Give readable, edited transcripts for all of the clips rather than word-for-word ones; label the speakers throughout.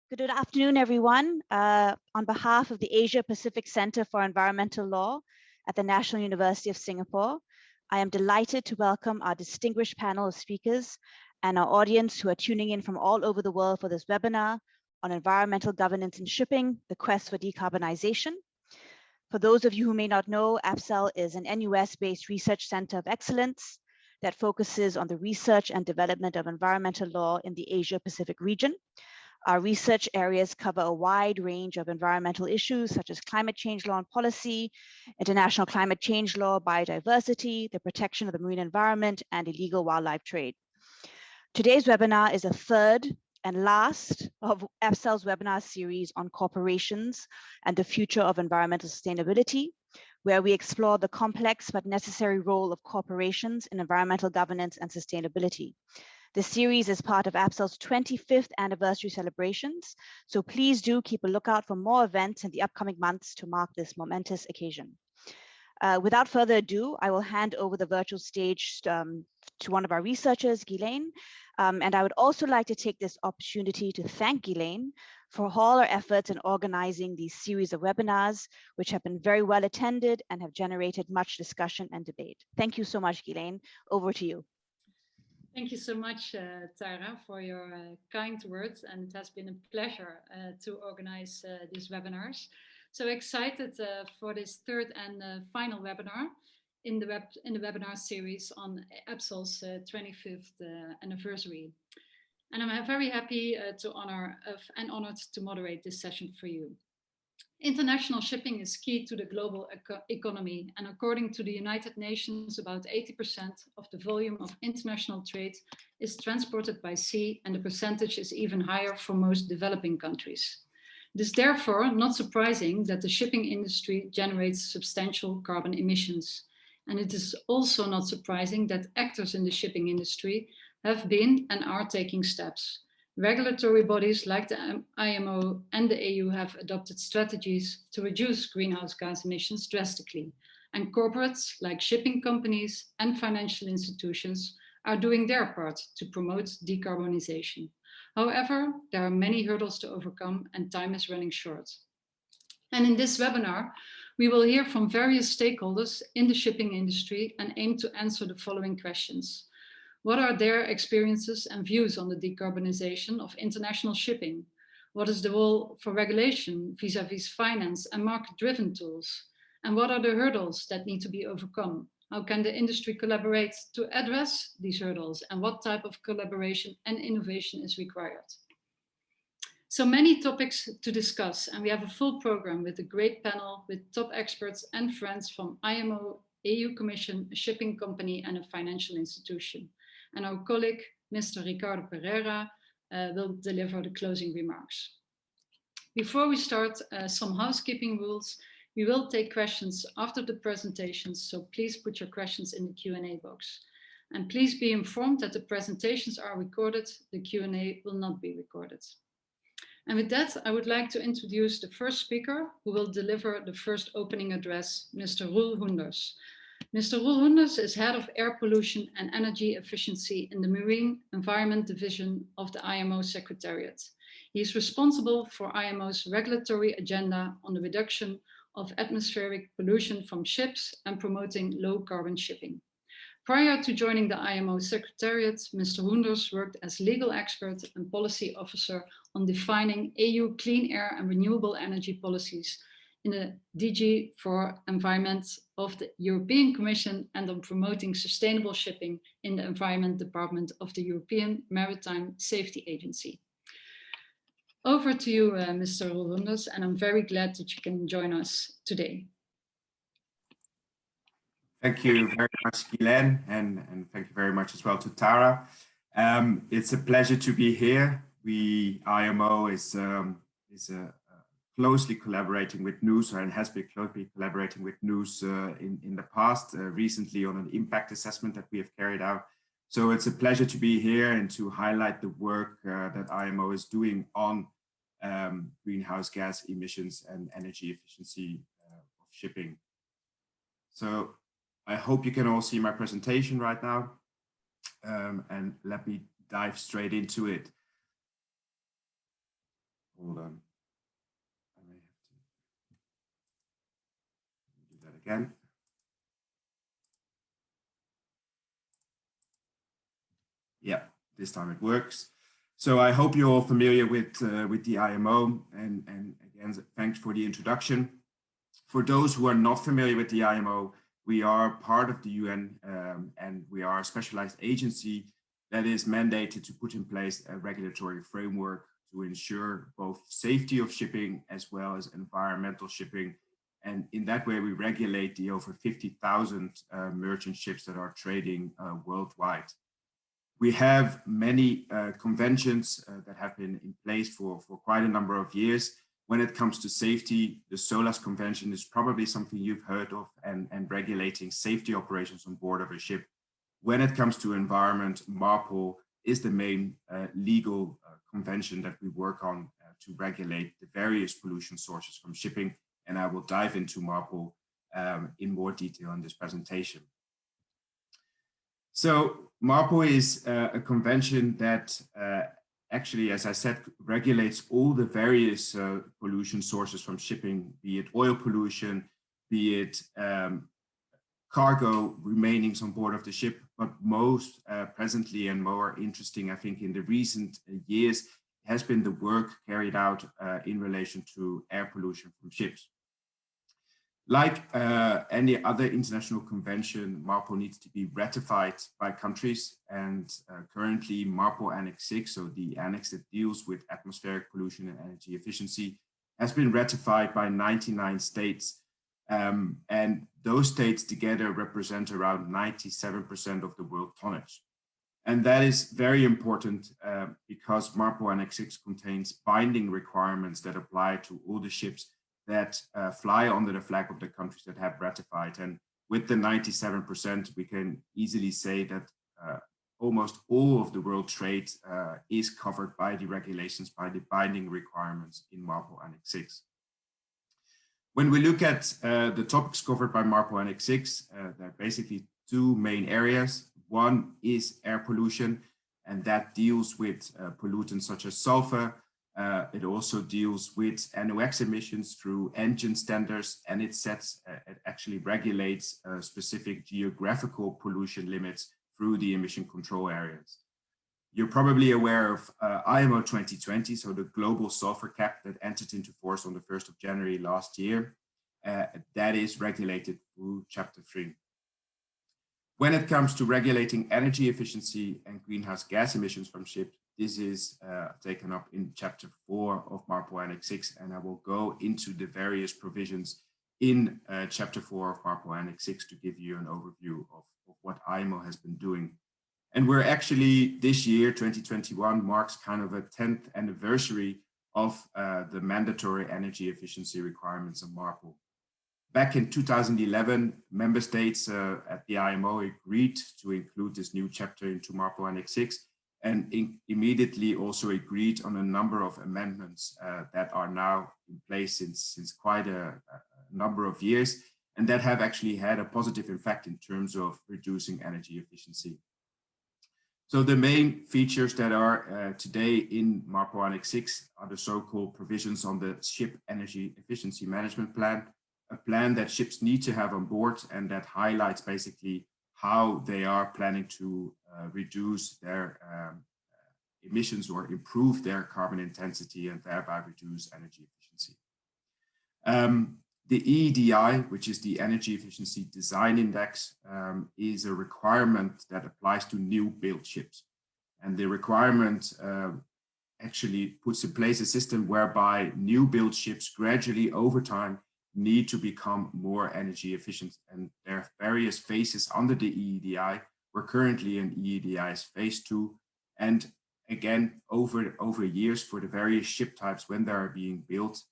Speaker 1: Good afternoon, everyone. On behalf of the Asia Pacific Center for Environmental Law at the National University of Singapore, I am delighted to welcome our distinguished panel of speakers and our audience who are tuning in from all over the world for this webinar on environmental governance in shipping, the quest for decarbonization. For those of you who may not know, APCEL is an NUS-based research center of excellence that focuses on the research and development of environmental law in the Asia Pacific region. Our research areas cover a wide range of environmental issues such as climate change law and policy, international climate change law, biodiversity, the protection of the marine environment, and illegal wildlife trade. Today's webinar is a third and last of APCEL's webinar series on corporations and the future of environmental sustainability, where we explore the complex but necessary role of corporations in environmental governance and sustainability. This series is part of APCEL's 25th anniversary celebrations, so please do keep a lookout for more events in the upcoming months to mark this momentous occasion. Without further ado, I will hand over the virtual stage to one of our researchers, Ghislaine, and I would also like to take this opportunity to thank Ghislaine for all her efforts in organizing these series of webinars, which have been very well attended and have generated much discussion and debate. Thank you so much, Ghislaine. Over to you.
Speaker 2: Thank you so much, Tara, for your kind words, and it has been a pleasure to organize these webinars. So excited for this third and final webinar in the webinar series on APCEL's 25th anniversary. And I'm very happy and honored to moderate this session for you. International shipping is key to the global economy, and according to the United Nations, about 80% of the volume of international trade is transported by sea, and the percentage is even higher for most developing countries. It is therefore not surprising that the shipping industry generates substantial carbon emissions. And it is also not surprising that actors in the shipping industry have been and are taking steps. Regulatory bodies like the IMO and the EU have adopted strategies to reduce greenhouse gas emissions drastically, and corporates like shipping companies and financial institutions are doing their part to promote decarbonization. However, there are many hurdles to overcome and time is running short. And in this webinar, we will hear from various stakeholders in the shipping industry and aim to answer the following questions. What are their experiences and views on the decarbonization of international shipping? What is the role for regulation vis-à-vis finance and market-driven tools? And what are the hurdles that need to be overcome? How can the industry collaborate to address these hurdles? And what type of collaboration and innovation is required? So many topics to discuss, and we have a full program with a great panel with top experts and friends from IMO, EU Commission, a shipping company, and a financial institution. And our colleague, Mr. Ricardo Pereira, will deliver the closing remarks. Before we start, some housekeeping rules. We will take questions after the presentations, so please put your questions in the Q&A box. And please be informed that the presentations are recorded, the Q&A will not be recorded. And with that, I would like to introduce the first speaker who will deliver the first opening address, Mr. Roel Hoenders. Mr. Roel Hoenders is Head of Air Pollution and Energy Efficiency in the Marine Environment Division of the IMO Secretariat. He is responsible for IMO's regulatory agenda on the reduction of atmospheric pollution from ships and promoting low-carbon shipping. Prior to joining the IMO Secretariat, Mr. Hoenders worked as legal expert and policy officer on defining EU clean air and renewable energy policies in the DG for Environment of the European Commission and on promoting sustainable shipping in the Environment Department of the European Maritime Safety Agency. Over to you, Mr. Roel Hoenders, and I'm very glad that you can join us today.
Speaker 3: Thank you very much, Ghislaine, and thank you very much as well to Tara. It's a pleasure to be here. IMO is closely collaborating with NUS, and has been closely collaborating with NUS in the past, recently on an impact assessment that we have carried out. So it's a pleasure to be here and to highlight the work that IMO is doing on greenhouse gas emissions and energy efficiency of shipping. So I hope you can all see my presentation right now, and let me dive straight into it. hold on. I may have to do that again. Yeah, this time it works. So I hope you're all familiar with the IMO, and again, thanks for the introduction. For those who are not familiar with the IMO, we are part of the UN, and we are a specialized agency that is mandated to put in place a regulatory framework to ensure both safety of shipping as well as environmental shipping. And in that way, we regulate the over 50,000 merchant ships that are trading worldwide. We have many conventions that have been in place for quite a number of years. When it comes to safety, the SOLAS Convention is probably something you've heard of, and regulating safety operations on board of a ship. When it comes to environment, MARPOL is the main legal convention that we work on to regulate the various pollution sources from shipping. And I will dive into MARPOL in more detail in this presentation. So MARPOL is a convention that actually, as I said, regulates all the various pollution sources from shipping, be it oil pollution, be it cargo remainings on board of the ship, but most presently and more interesting, I think, in the recent years, has been the work carried out in relation to air pollution from ships. Like any other international convention, MARPOL needs to be ratified by countries, and currently MARPOL Annex 6, so the annex that deals with atmospheric pollution and energy efficiency, has been ratified by 99 states. And those states together represent around 97% of the world tonnage. And that is very important because MARPOL Annex 6 contains binding requirements that apply to all the ships that fly under the flag of the countries that have ratified. And with the 97%, we can easily say that almost all of the world trade is covered by the regulations, by the binding requirements in MARPOL Annex 6. When we look at the topics covered by MARPOL Annex 6, there are basically two main areas. One is air pollution, and that deals with pollutants such as sulfur. It also deals with NOx emissions through engine standards, and it actually regulates specific geographical pollution limits through the emission control areas. You're probably aware of IMO 2020, so the global sulfur cap that entered into force on the 1st of January last year. That is regulated through Chapter 3. When it comes to regulating energy efficiency and greenhouse gas emissions from ships, this is taken up in Chapter 4 of MARPOL Annex 6, and I will go into the various provisions in Chapter 4 of MARPOL Annex 6 to give you an overview of what IMO has been doing. And we're actually, this year, 2021, marks kind of a 10th anniversary of the mandatory energy efficiency requirements of MARPOL. Back in 2011, member states at the IMO agreed to include this new chapter into MARPOL Annex 6, and immediately also agreed on a number of amendments that are now in place since quite a number of years, and that have actually had a positive effect in terms of reducing energy efficiency. So the main features that are today in MARPOL Annex 6 are the so-called provisions on the Ship Energy Efficiency Management Plan, a plan that ships need to have on board, and that highlights basically how they are planning to reduce their emissions or improve their carbon intensity and thereby reduce energy efficiency. The EEDI, which is the Energy Efficiency Design Index, is a requirement that applies to new built ships. And the requirement actually puts in place a system whereby new built ships gradually over time need to become more energy efficient. And there are various phases under the EEDI. We're currently in EEDI's phase 2. And again, over years for the various ship types when they are being built,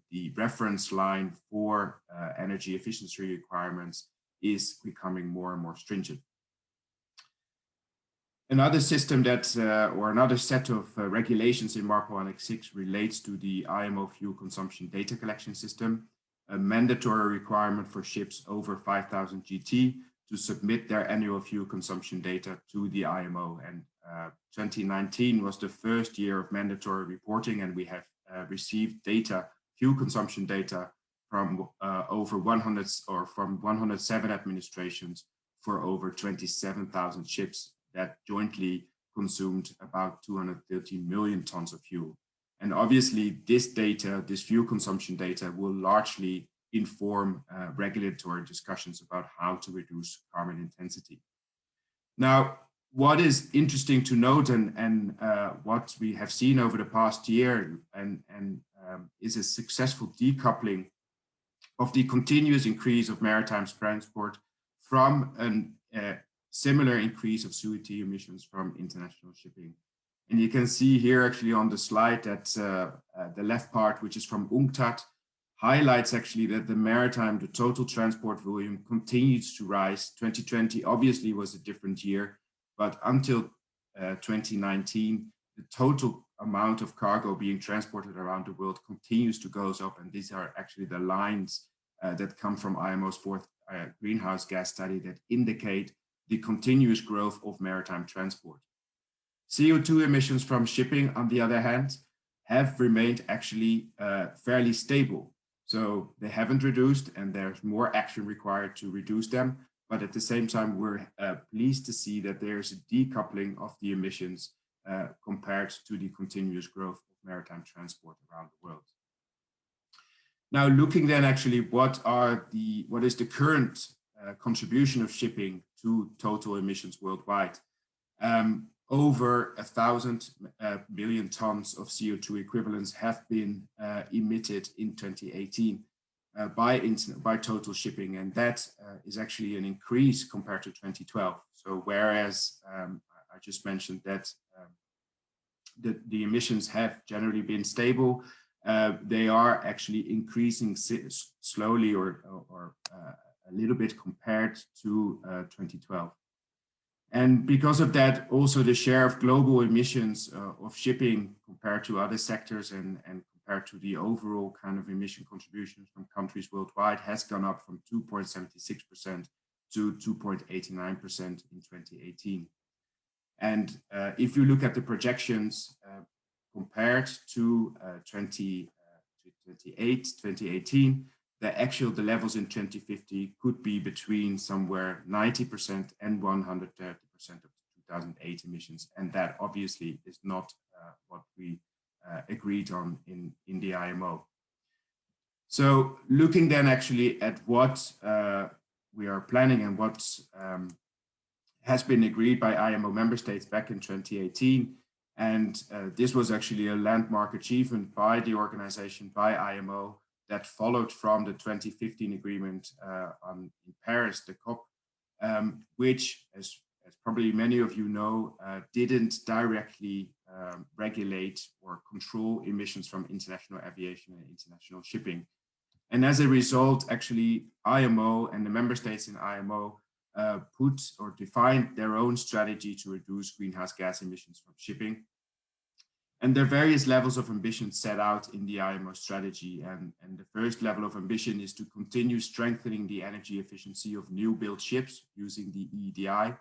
Speaker 3: the reference line for energy efficiency requirements is becoming more and more stringent. Another system that, or another set of regulations in MARPOL Annex 6 relates to the IMO fuel consumption data collection system, a mandatory requirement for ships over 5,000 GT to submit their annual fuel consumption data to the IMO. And 2019 was the first year of mandatory reporting, and we have received data, fuel consumption data from over 100 or from 107 administrations for over 27,000 ships that jointly consumed about 230 million tons of fuel. And obviously this data, this fuel consumption data, will largely inform regulatory discussions about how to reduce carbon intensity. Now, what is interesting to note and what we have seen over the past year is a successful decoupling of the continuous increase of maritime transport from a similar increase of CO2 emissions from international shipping. And you can see here actually on the slide that the left part, which is from UNCTAD, highlights actually that the total transport volume continues to rise. 2020 obviously was a different year, but until 2019, the total amount of cargo being transported around the world continues to go up. And these are actually the lines that come from IMO's fourth greenhouse gas study that indicate the continuous growth of maritime transport. CO2 emissions from shipping, on the other hand, have remained actually fairly stable. So they haven't reduced, and there's more action required to reduce them. But at the same time, we're pleased to see that there's a decoupling of the emissions compared to the continuous growth of maritime transport around the world. Now, looking then actually what is the current contribution of shipping to total emissions worldwide. Over 1,000 billion tons of CO2 equivalents have been emitted in 2018 by total shipping, and that is actually an increase compared to 2012. So whereas I just mentioned that the emissions have generally been stable, they are actually increasing slowly or a little bit compared to 2012. And because of that, also the share of global emissions of shipping compared to other sectors and compared to the overall kind of emission contributions from countries worldwide has gone up from 2.76% to 2.89% in 2018. And if you look at the projections compared to 2018, the levels in 2050 could be between somewhere 90% and 130% of 2008 emissions. And that obviously is not what we agreed on in the IMO. So looking then actually at what we are planning and what has been agreed by IMO member states back in 2018. And this was actually a landmark achievement by the organization, by IMO, that followed from the 2015 agreement in Paris, the COP, which, as probably many of you know, didn't directly regulate or control emissions from international aviation and international shipping. And as a result, actually, IMO and the member states in IMO put or defined their own strategy to reduce greenhouse gas emissions from shipping. And there are various levels of ambition set out in the IMO strategy. And the first level of ambition is to continue strengthening the energy efficiency of new built ships using the EEDI.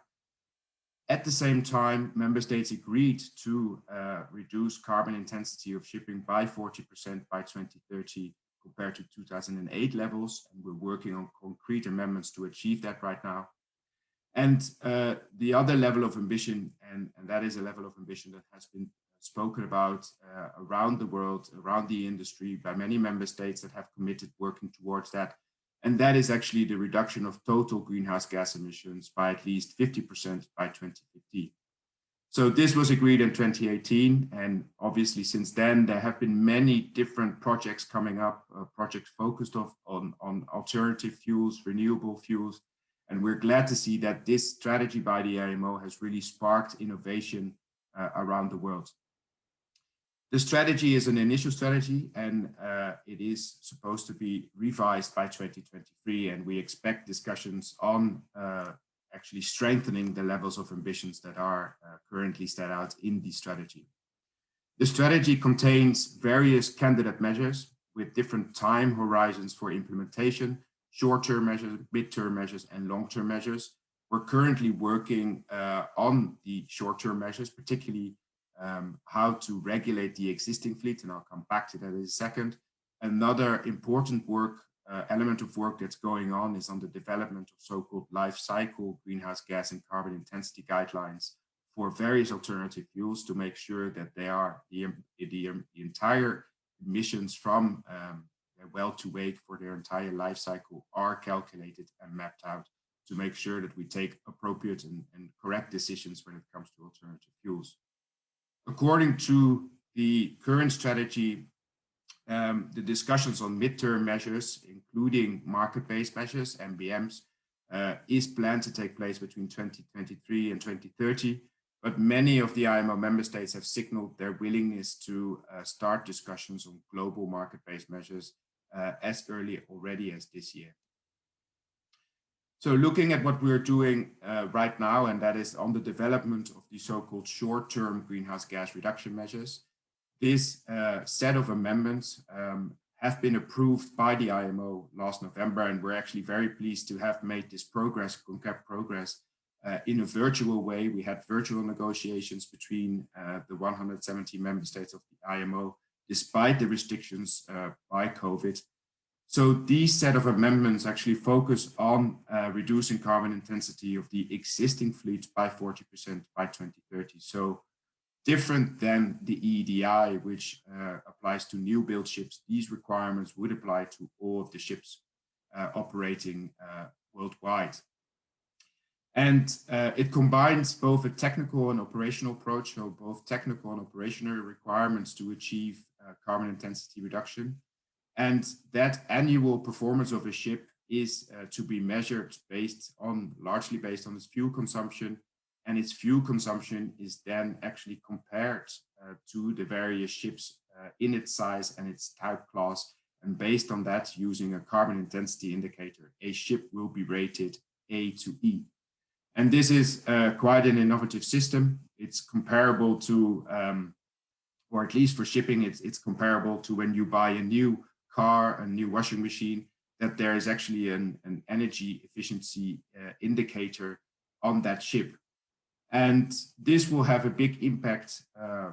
Speaker 3: At the same time, member states agreed to reduce carbon intensity of shipping by 40% by 2030 compared to 2008 levels. And we're working on concrete amendments to achieve that right now. And the other level of ambition, and that is a level of ambition that has been spoken about around the world, around the industry by many member states that have committed working towards that. And that is actually the reduction of total greenhouse gas emissions by at least 50% by 2050. So this was agreed in 2018. And obviously since then, there have been many different projects coming up, projects focused on alternative fuels, renewable fuels. And we're glad to see that this strategy by the IMO has really sparked innovation around the world. The strategy is an initial strategy, and it is supposed to be revised by 2023. And we expect discussions on actually strengthening the levels of ambitions that are currently set out in the strategy. The strategy contains various candidate measures with different time horizons for implementation, short-term measures, mid-term measures, and long-term measures. We're currently working on the short-term measures, particularly how to regulate the existing fleet, and I'll come back to that in a second. Another important element of work that's going on is on the development of so-called life cycle greenhouse gas and carbon intensity guidelines for various alternative fuels to make sure that they are the entire emissions from well to wake for their entire life cycle are calculated and mapped out to make sure that we take appropriate and correct decisions when it comes to alternative fuels. According to the current strategy, the discussions on midterm measures, including market-based measures, MBMs, is planned to take place between 2023 and 2030. But many of the IMO member states have signaled their willingness to start discussions on global market-based measures as early already as this year. So looking at what we're doing right now, and that is on the development of the so-called short-term greenhouse gas reduction measures, this set of amendments have been approved by the IMO last November, and we're actually very pleased to have made this concrete progress in a virtual way. We had virtual negotiations between the 170 member states of the IMO, despite the restrictions by COVID. So these set of amendments actually focus on reducing carbon intensity of the existing fleet by 40% by 2030. So different than the EEDI, which applies to new build ships, these requirements would apply to all of the ships operating worldwide. And it combines both a technical and operational approach, so both technical and operational requirements to achieve carbon intensity reduction. And that annual performance of a ship is to be measured largely based on its fuel consumption. And its fuel consumption is then actually compared to the various ships in its size and its type class. And based on that, using a carbon intensity indicator, a ship will be rated A to E. And this is quite an innovative system. It's comparable to, or at least for shipping, it's comparable to when you buy a new car, a new washing machine, that there is actually an energy efficiency indicator on that ship. And this will have a big impact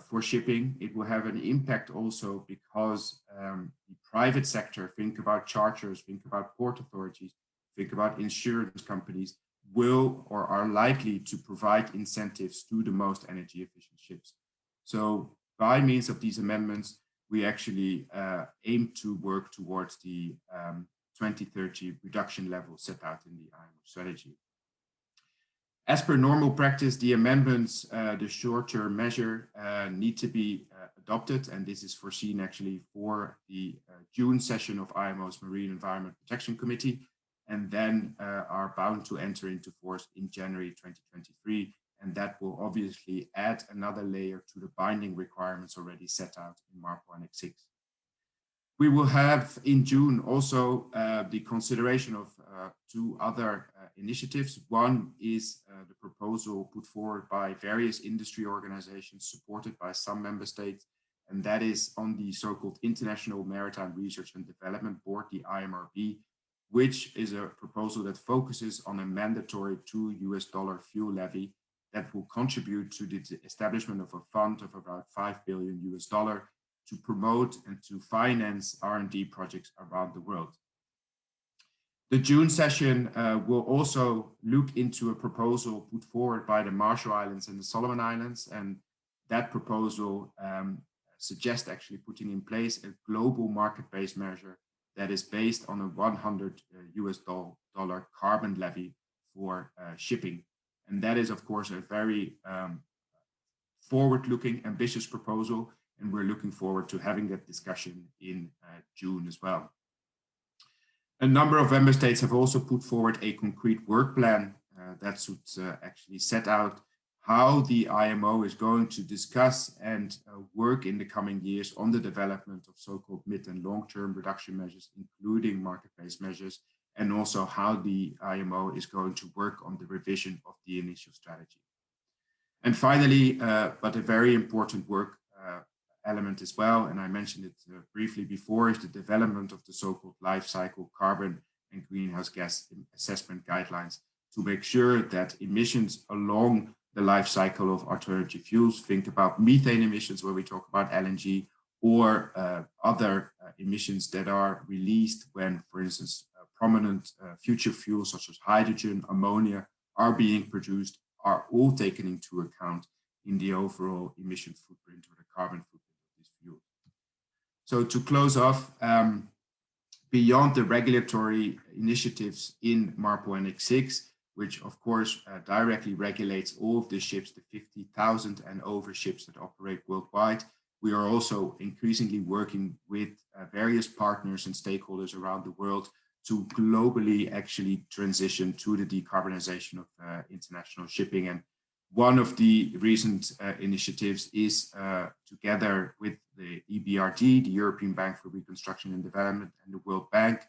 Speaker 3: for shipping. It will have an impact also because the private sector, think about charters, think about port authorities, think about insurance companies, will or are likely to provide incentives to the most energy efficient ships. So by means of these amendments, we actually aim to work towards the 2030 reduction level set out in the IMO strategy. As per normal practice, the amendments, the short-term measure, need to be adopted, and this is foreseen actually for the June session of IMO's Marine Environment Protection Committee, and then are bound to enter into force in January 2023, and that will obviously add another layer to the binding requirements already set out in MARPO Annex 6. We will have in June also the consideration of two other initiatives. One is the proposal put forward by various industry organizations supported by some member states, and that is on the so-called International Maritime Research and Development Board, the IMRB, which is a proposal that focuses on a mandatory $2 fuel levy that will contribute to the establishment of a fund of about $5 billion to promote and to finance R&D projects around the world. The June session will also look into a proposal put forward by the Marshall Islands and the Solomon Islands, and that proposal suggests actually putting in place a global market-based measure that is based on a $100 carbon levy for shipping. And that is, of course, a very forward-looking, ambitious proposal, and we're looking forward to having that discussion in June as well. A number of member states have also put forward a concrete work plan that should actually set out how the IMO is going to discuss and work in the coming years on the development of so-called mid and long-term reduction measures, including market-based measures, and also how the IMO is going to work on the revision of the initial strategy. And finally, but a very important work element as well, and I mentioned it briefly before, is the development of the so-called life cycle carbon and greenhouse gas assessment guidelines to make sure that emissions along the life cycle of alternative fuels. Think about methane emissions, where we talk about LNG, or other emissions that are released when, for instance, prominent future fuels such as hydrogen, ammonia are being produced, are all taken into account in the overall emission footprint or the carbon footprint of this fuel. So to close off, beyond the regulatory initiatives in MARPOL Annex 6, which of course directly regulates all of the ships, the 50,000 and over ships that operate worldwide, we are also increasingly working with various partners and stakeholders around the world to globally actually transition to the decarbonization of international shipping. And one of the recent initiatives is together with the EBRD, the European Bank for Reconstruction and Development, and the World Bank,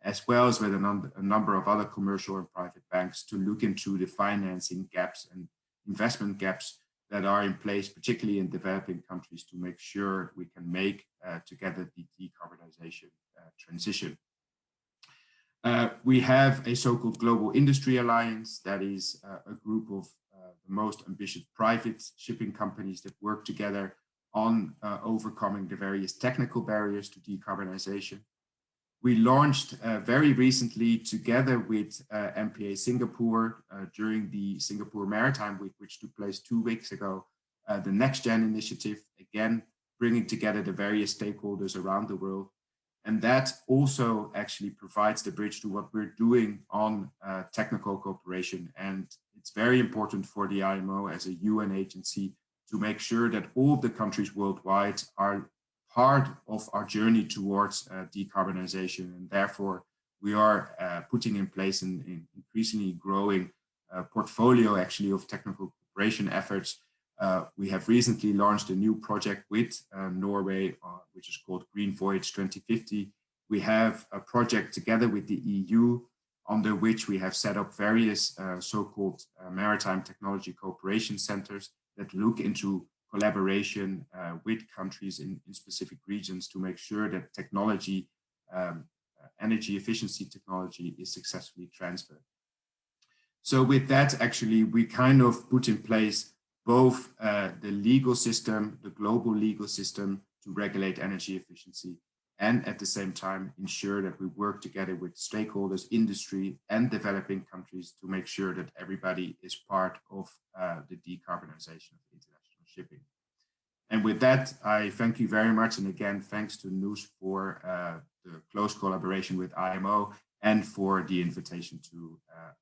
Speaker 3: as well as with a number of other commercial and private banks, to look into the financing gaps and investment gaps that are in place, particularly in developing countries, to make sure we can make together the decarbonization transition. We have a so-called Global Industry Alliance that is a group of the most ambitious private shipping companies that work together on overcoming the various technical barriers to decarbonization. We launched very recently, together with MPA Singapore during the Singapore Maritime Week, which took place 2 weeks ago, the Next Gen initiative, again, bringing together the various stakeholders around the world. And that also actually provides the bridge to what we're doing on technical cooperation. And it's very important for the IMO as a UN agency to make sure that all of the countries worldwide are part of our journey towards decarbonization. And therefore, we are putting in place an increasingly growing portfolio actually of technical cooperation efforts. We have recently launched a new project with Norway, which is called Green Voyage 2050. We have a project together with the EU, under which we have set up various so-called maritime technology cooperation centers that look into collaboration with countries in specific regions to make sure that technology, energy efficiency technology, is successfully transferred. So with that, actually, we kind of put in place both the legal system, the global legal system to regulate energy efficiency, and at the same time ensure that we work together with stakeholders, industry, and developing countries to make sure that everybody is part of the decarbonization of international shipping. And with that, I thank you very much. And again, thanks to Noos for the close collaboration with IMO and for the invitation to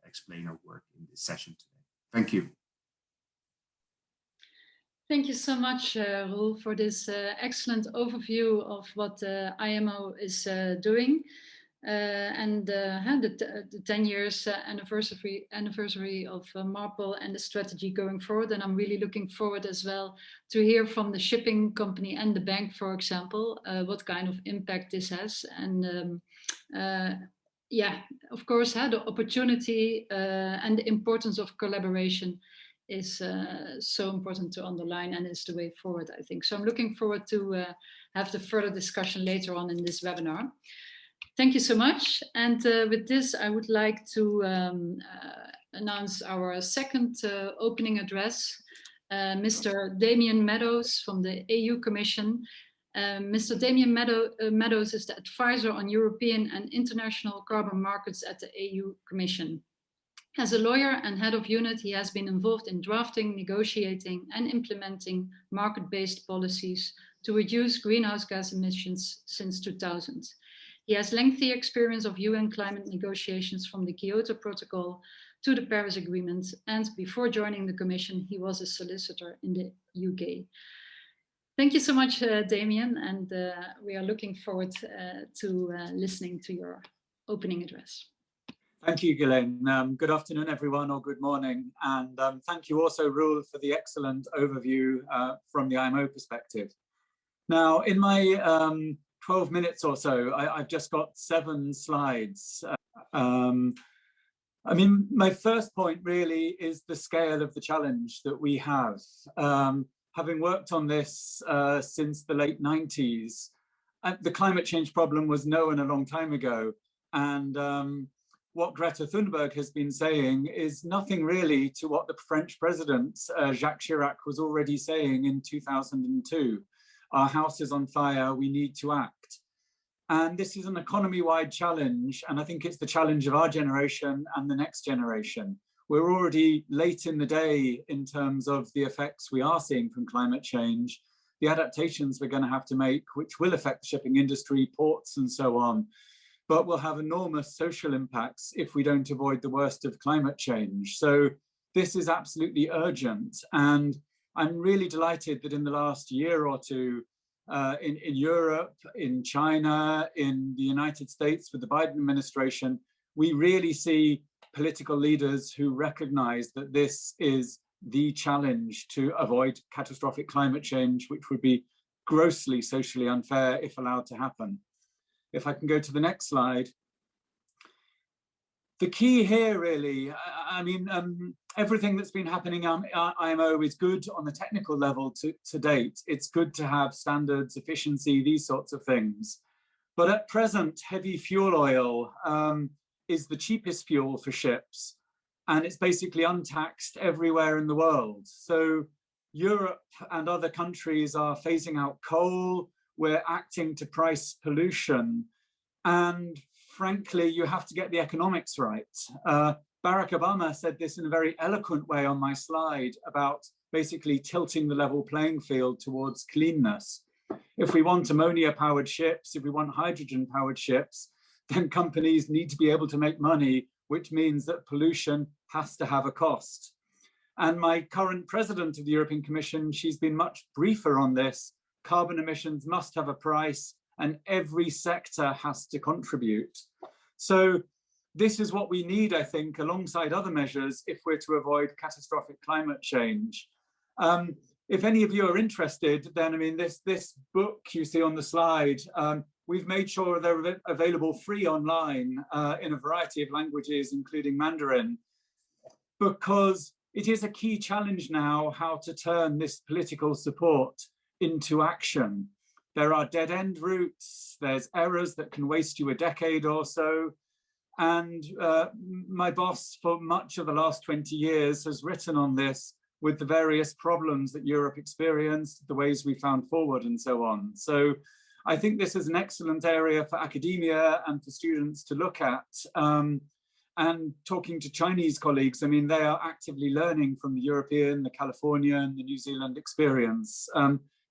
Speaker 3: explain our work in this session today. Thank you.
Speaker 2: Thank you so much, Roel, for this excellent overview of what IMO is doing. And the 10 years anniversary of MARPOL and the strategy going forward. And I'm really looking forward as well to hear from the shipping company and the bank, for example, what kind of impact this has. And yeah, of course, the opportunity and the importance of collaboration is so important to underline, and is the way forward, I think. So I'm looking forward to have the further discussion later on in this webinar. Thank you so much. And with this, I would like to announce our second opening address, Mr. Damien Meadows from the EU Commission. Mr. Damien Meadows is the advisor on European and international carbon markets at the EU Commission. As a lawyer and head of unit, he has been involved in drafting, negotiating, and implementing market-based policies to reduce greenhouse gas emissions since 2000. He has lengthy experience of UN climate negotiations from the Kyoto Protocol to the Paris Agreement, and before joining the Commission, he was a solicitor in the UK. Thank you so much, Damien, and we are looking forward to listening to your opening address.
Speaker 4: Thank you, Ghislaine. Good afternoon, everyone, or good morning. And thank you also, Roel, for the excellent overview from the IMO perspective. Now, in my 12 minutes or so, I've just got 7 slides. I mean, my first point really is the scale of the challenge that we have. Having worked on this since the late 90s, the climate change problem was known a long time ago. And what Greta Thunberg has been saying is nothing really to what the French president, Jacques Chirac, was already saying in 2002. Our house is on fire, we need to act. And this is an economy-wide challenge, and I think it's the challenge of our generation and the next generation. We're already late in the day in terms of the effects we are seeing from climate change, the adaptations we're going to have to make, which will affect the shipping industry, ports, and so on, but will have enormous social impacts if we don't avoid the worst of climate change. So this is absolutely urgent. And I'm really delighted that in the last year or two, in Europe, in China, in the United States with the Biden administration, we really see political leaders who recognize that this is the challenge to avoid catastrophic climate change, which would be grossly socially unfair if allowed to happen. If I can go to the next slide. The key here really, everything that's been happening on IMO is good on the technical level to date. It's good to have standards, efficiency, these sorts of things. But at present, heavy fuel oil is the cheapest fuel for ships, and it's basically untaxed everywhere in the world. So Europe and other countries are phasing out coal. We're acting to price pollution. And frankly, you have to get the economics right. Barack Obama said this in a very eloquent way on my slide about basically tilting the level playing field towards cleanness. If we want ammonia-powered ships, if we want hydrogen-powered ships, then companies need to be able to make money, which means that pollution has to have a cost. And my current president of the European Commission, she's been much briefer on this. Carbon emissions must have a price, and every sector has to contribute. So this is what we need, I think, alongside other measures if we're to avoid catastrophic climate change. If any of you are interested, then this book you see on the slide, we've made sure they're available free online in a variety of languages, including Mandarin, because it is a key challenge now how to turn this political support into action. There are dead-end routes, there's errors that can waste you a decade or so. And my boss for much of the last 20 years has written on this with the various problems that Europe experienced, the ways we found forward and so on. So I think this is an excellent area for academia and for students to look at. And talking to Chinese colleagues, they are actively learning from the European, the Californian, the New Zealand experience.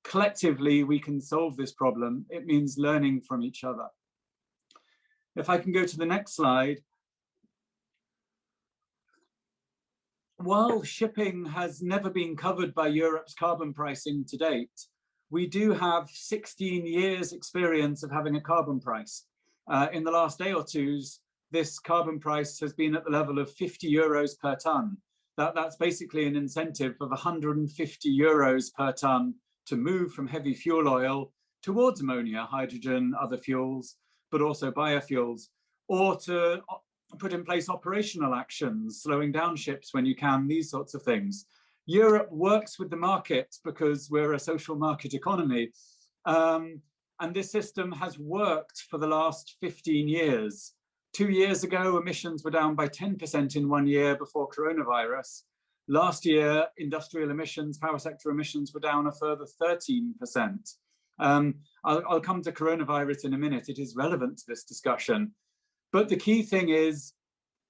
Speaker 4: Collectively, we can solve this problem. It means learning from each other. If I can go to the next slide. While shipping has never been covered by Europe's carbon pricing to date, we do have 16 years experience of having a carbon price. In the last day or two, this carbon price has been at the level of 50 euros per ton. That's basically an incentive of 150 euros per ton to move from heavy fuel oil towards ammonia, hydrogen, other fuels, but also biofuels, or to put in place operational actions, slowing down ships when you can, these sorts of things. Europe works with the market because we're a social market economy. And this system has worked for the last 15 years. 2 years ago, emissions were down by 10% in 1 year before coronavirus. Last year, industrial emissions, power sector emissions were down a further 13%. I'll come to coronavirus in a minute. It is relevant to this discussion. But the key thing is,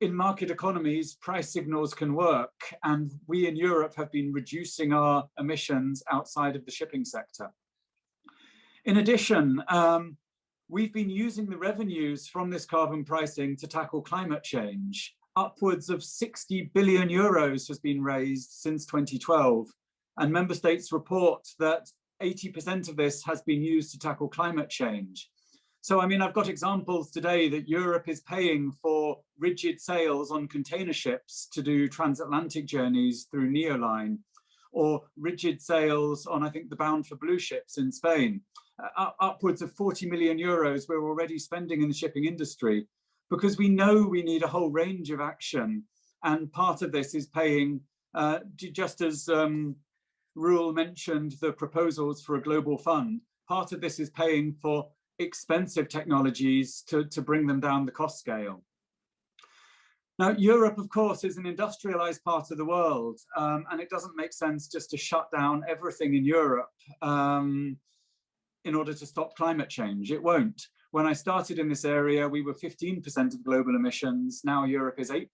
Speaker 4: in market economies, price signals can work. And we in Europe have been reducing our emissions outside of the shipping sector. In addition, we've been using the revenues from this carbon pricing to tackle climate change. Upwards of 60 billion euros has been raised since 2012. And member states report that 80% of this has been used to tackle climate change. So, I've got examples today that Europe is paying for rigid sails on container ships to do transatlantic journeys through Neoline, or rigid sails on, I think, the Bound for Blue ships in Spain. Upwards of 40 million euros we're already spending in the shipping industry, because we know we need a whole range of action. And part of this is paying, just as Roel mentioned the proposals for a global fund, part of this is paying for expensive technologies to bring them down the cost scale. Now, Europe, of course, is an industrialized part of the world, and it doesn't make sense just to shut down everything in Europe in order to stop climate change. It won't. When I started in this area, we were 15% of global emissions. Now Europe is 8%.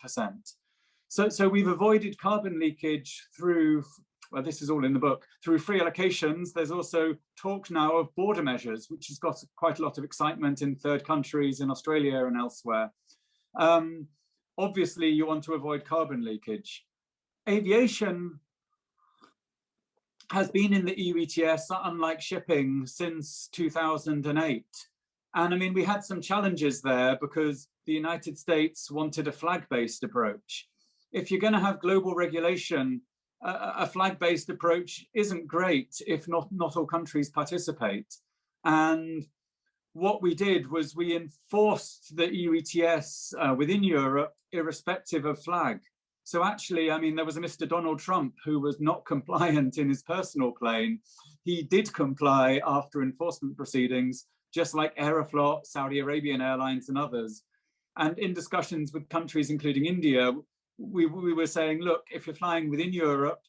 Speaker 4: So we've avoided carbon leakage through, well, this is all in the book, through free allocations. There's also talk now of border measures, which has got quite a lot of excitement in third countries, in Australia and elsewhere. Obviously, you want to avoid carbon leakage. Aviation has been in the EU ETS, unlike shipping, since 2008. And I mean, we had some challenges there because the United States wanted a flag-based approach. If you're going to have global regulation, a flag-based approach isn't great if not all countries participate. And what we did was we enforced the EU ETS within Europe, irrespective of flag. So actually, I mean, there was a Mr. Donald Trump who was not compliant in his personal plane. He did comply after enforcement proceedings, just like Aeroflot, Saudi Arabian Airlines and others. And in discussions with countries, including India, we were saying, look, if you're flying within Europe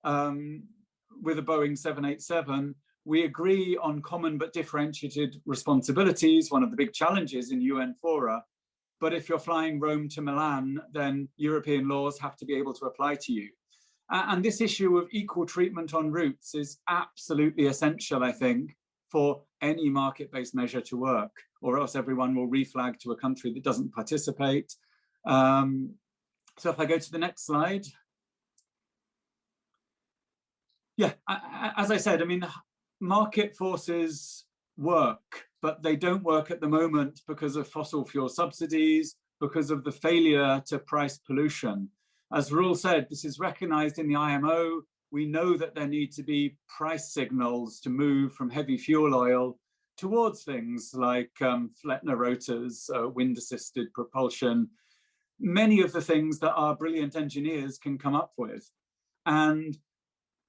Speaker 4: with a Boeing 787, we agree on common but differentiated responsibilities, one of the big challenges in UN fora. But if you're flying Rome to Milan, then European laws have to be able to apply to you. And this issue of equal treatment on routes is absolutely essential, I think, for any market-based measure to work, or else everyone will reflag to a country that doesn't participate. So if I go to the next slide. Yeah, as I said, I mean, market forces work, but they don't work at the moment because of fossil fuel subsidies, because of the failure to price pollution. As Roel said, this is recognized in the IMO. We know that there need to be price signals to move from heavy fuel oil towards things like Flettner rotors, wind-assisted propulsion, many of the things that our brilliant engineers can come up with. And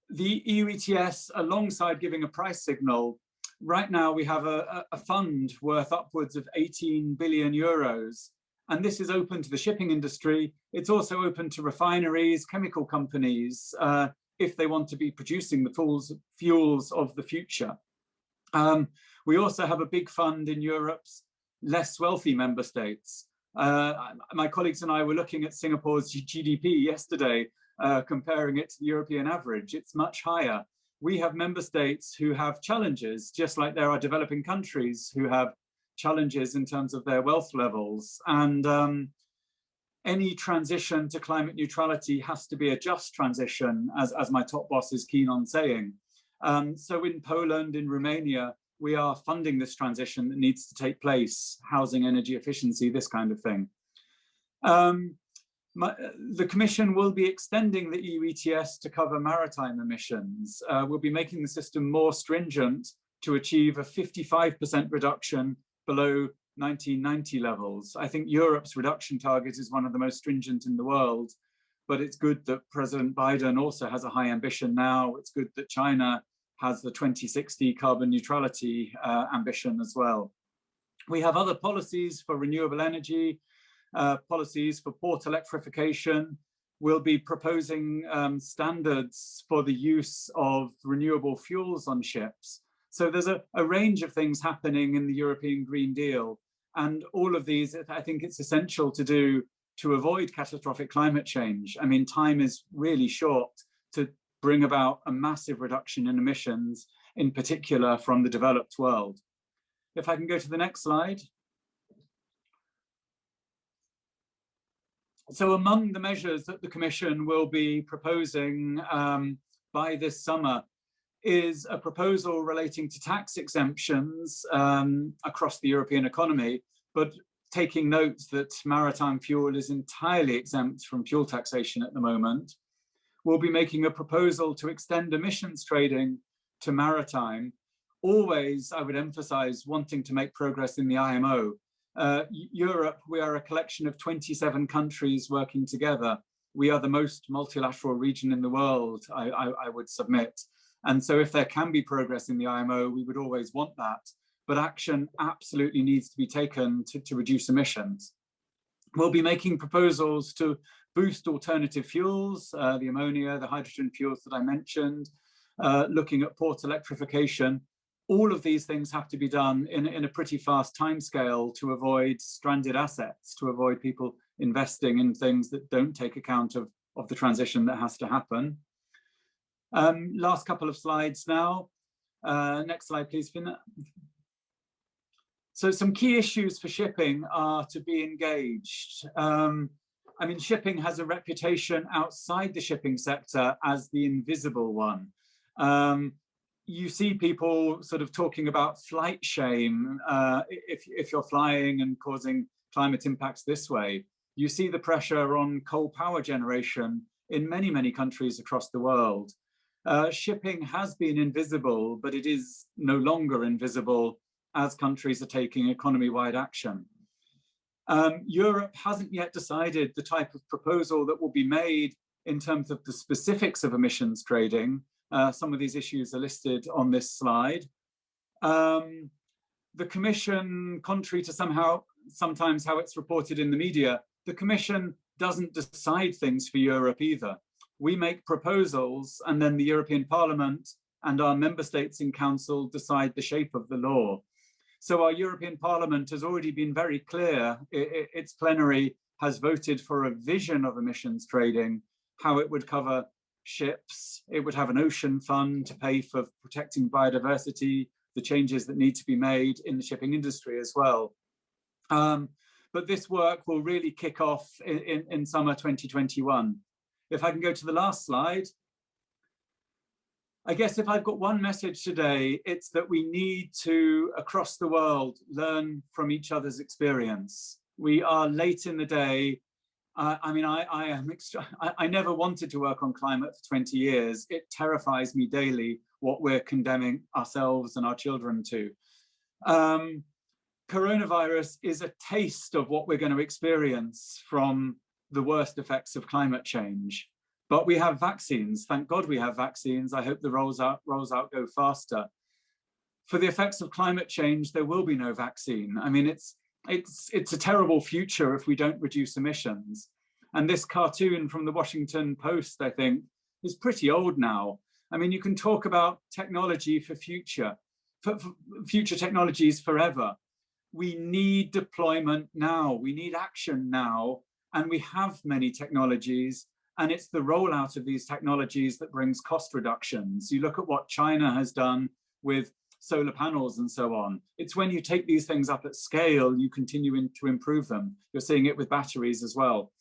Speaker 4: the EU ETS, alongside giving a price signal, right now we have a fund worth upwards of 18 billion euros. And this is open to the shipping industry. It's also open to refineries, chemical companies, if they want to be producing the fuels of the future. We also have a big fund in Europe's less wealthy member states. My colleagues and I were looking at Singapore's GDP yesterday, comparing it to the European average. It's much higher. We have member states who have challenges, just like there are developing countries who have challenges in terms of their wealth levels. And any transition to climate neutrality has to be a just transition, as my top boss is keen on saying. So in Poland, in Romania, we are funding this transition that needs to take place, housing, energy efficiency, this kind of thing. The Commission will be extending the EU ETS to cover maritime emissions. We'll be making the system more stringent to achieve a 55% reduction below 1990 levels. I think Europe's reduction target is one of the most stringent in the world, but it's good that President Biden also has a high ambition now. It's good that China has the 2060 carbon neutrality ambition as well. We have other policies for renewable energy, policies for port electrification. We'll be proposing standards for the use of renewable fuels on ships. So there's a range of things happening in the European Green Deal. And all of these, I think it's essential to do to avoid catastrophic climate change. I mean, time is really short to bring about a massive reduction in emissions, in particular from the developed world. If I can go to the next slide. So among the measures that the Commission will be proposing by this summer is a proposal relating to tax exemptions across the European economy, but taking note that maritime fuel is entirely exempt from fuel taxation at the moment. We'll be making a proposal to extend emissions trading to maritime, always, I would emphasize, wanting to make progress in the IMO. Europe, we are a collection of 27 countries working together. We are the most multilateral region in the world, I would submit. And so if there can be progress in the IMO, we would always want that. But action absolutely needs to be taken to reduce emissions. We'll be making proposals to boost alternative fuels, the ammonia, the hydrogen fuels that I mentioned, looking at port electrification. All of these things have to be done in a pretty fast timescale to avoid stranded assets, to avoid people investing in things that don't take account of the transition that has to happen. Last couple of slides now. Next slide, please, Fina. So some key issues for shipping are to be engaged. I mean, shipping has a reputation outside the shipping sector as the invisible one. You see people sort of talking about flight shame if you're flying and causing climate impacts this way. You see the pressure on coal power generation in many, many countries across the world. Shipping has been invisible, but it is no longer invisible as countries are taking economy-wide action. Europe hasn't yet decided the type of proposal that will be made in terms of the specifics of emissions trading. Some of these issues are listed on this slide. The Commission, contrary to sometimes how it's reported in the media, the Commission doesn't decide things for Europe either. We make proposals and then the European Parliament and our member states in Council decide the shape of the law. So our European Parliament has already been very clear. Its plenary has voted for a vision of emissions trading, how it would cover ships. It would have an ocean fund to pay for protecting biodiversity, the changes that need to be made in the shipping industry as well. But this work will really kick off in summer 2021. If I can go to the last slide. I guess if I've got one message today, it's that we need to, across the world, learn from each other's experience. We are late in the day. I mean, I never wanted to work on climate for 20 years. It terrifies me daily what we're condemning ourselves and our children to. Coronavirus is a taste of what we're going to experience from the worst effects of climate change. But we have vaccines. Thank God we have vaccines. I hope the rolls out go faster. For the effects of climate change, there will be no vaccine. I mean, it's a terrible future if we don't reduce emissions. And this cartoon from the Washington Post, I think, is pretty old now. I mean, you can talk about technology for future technologies forever. We need deployment now. We need action now. And we have many technologies. And it's the rollout of these technologies that brings cost reductions. You look at what China has done with solar panels and so on. It's when you take these things up at scale, you continue to improve them. You're seeing it with batteries as well.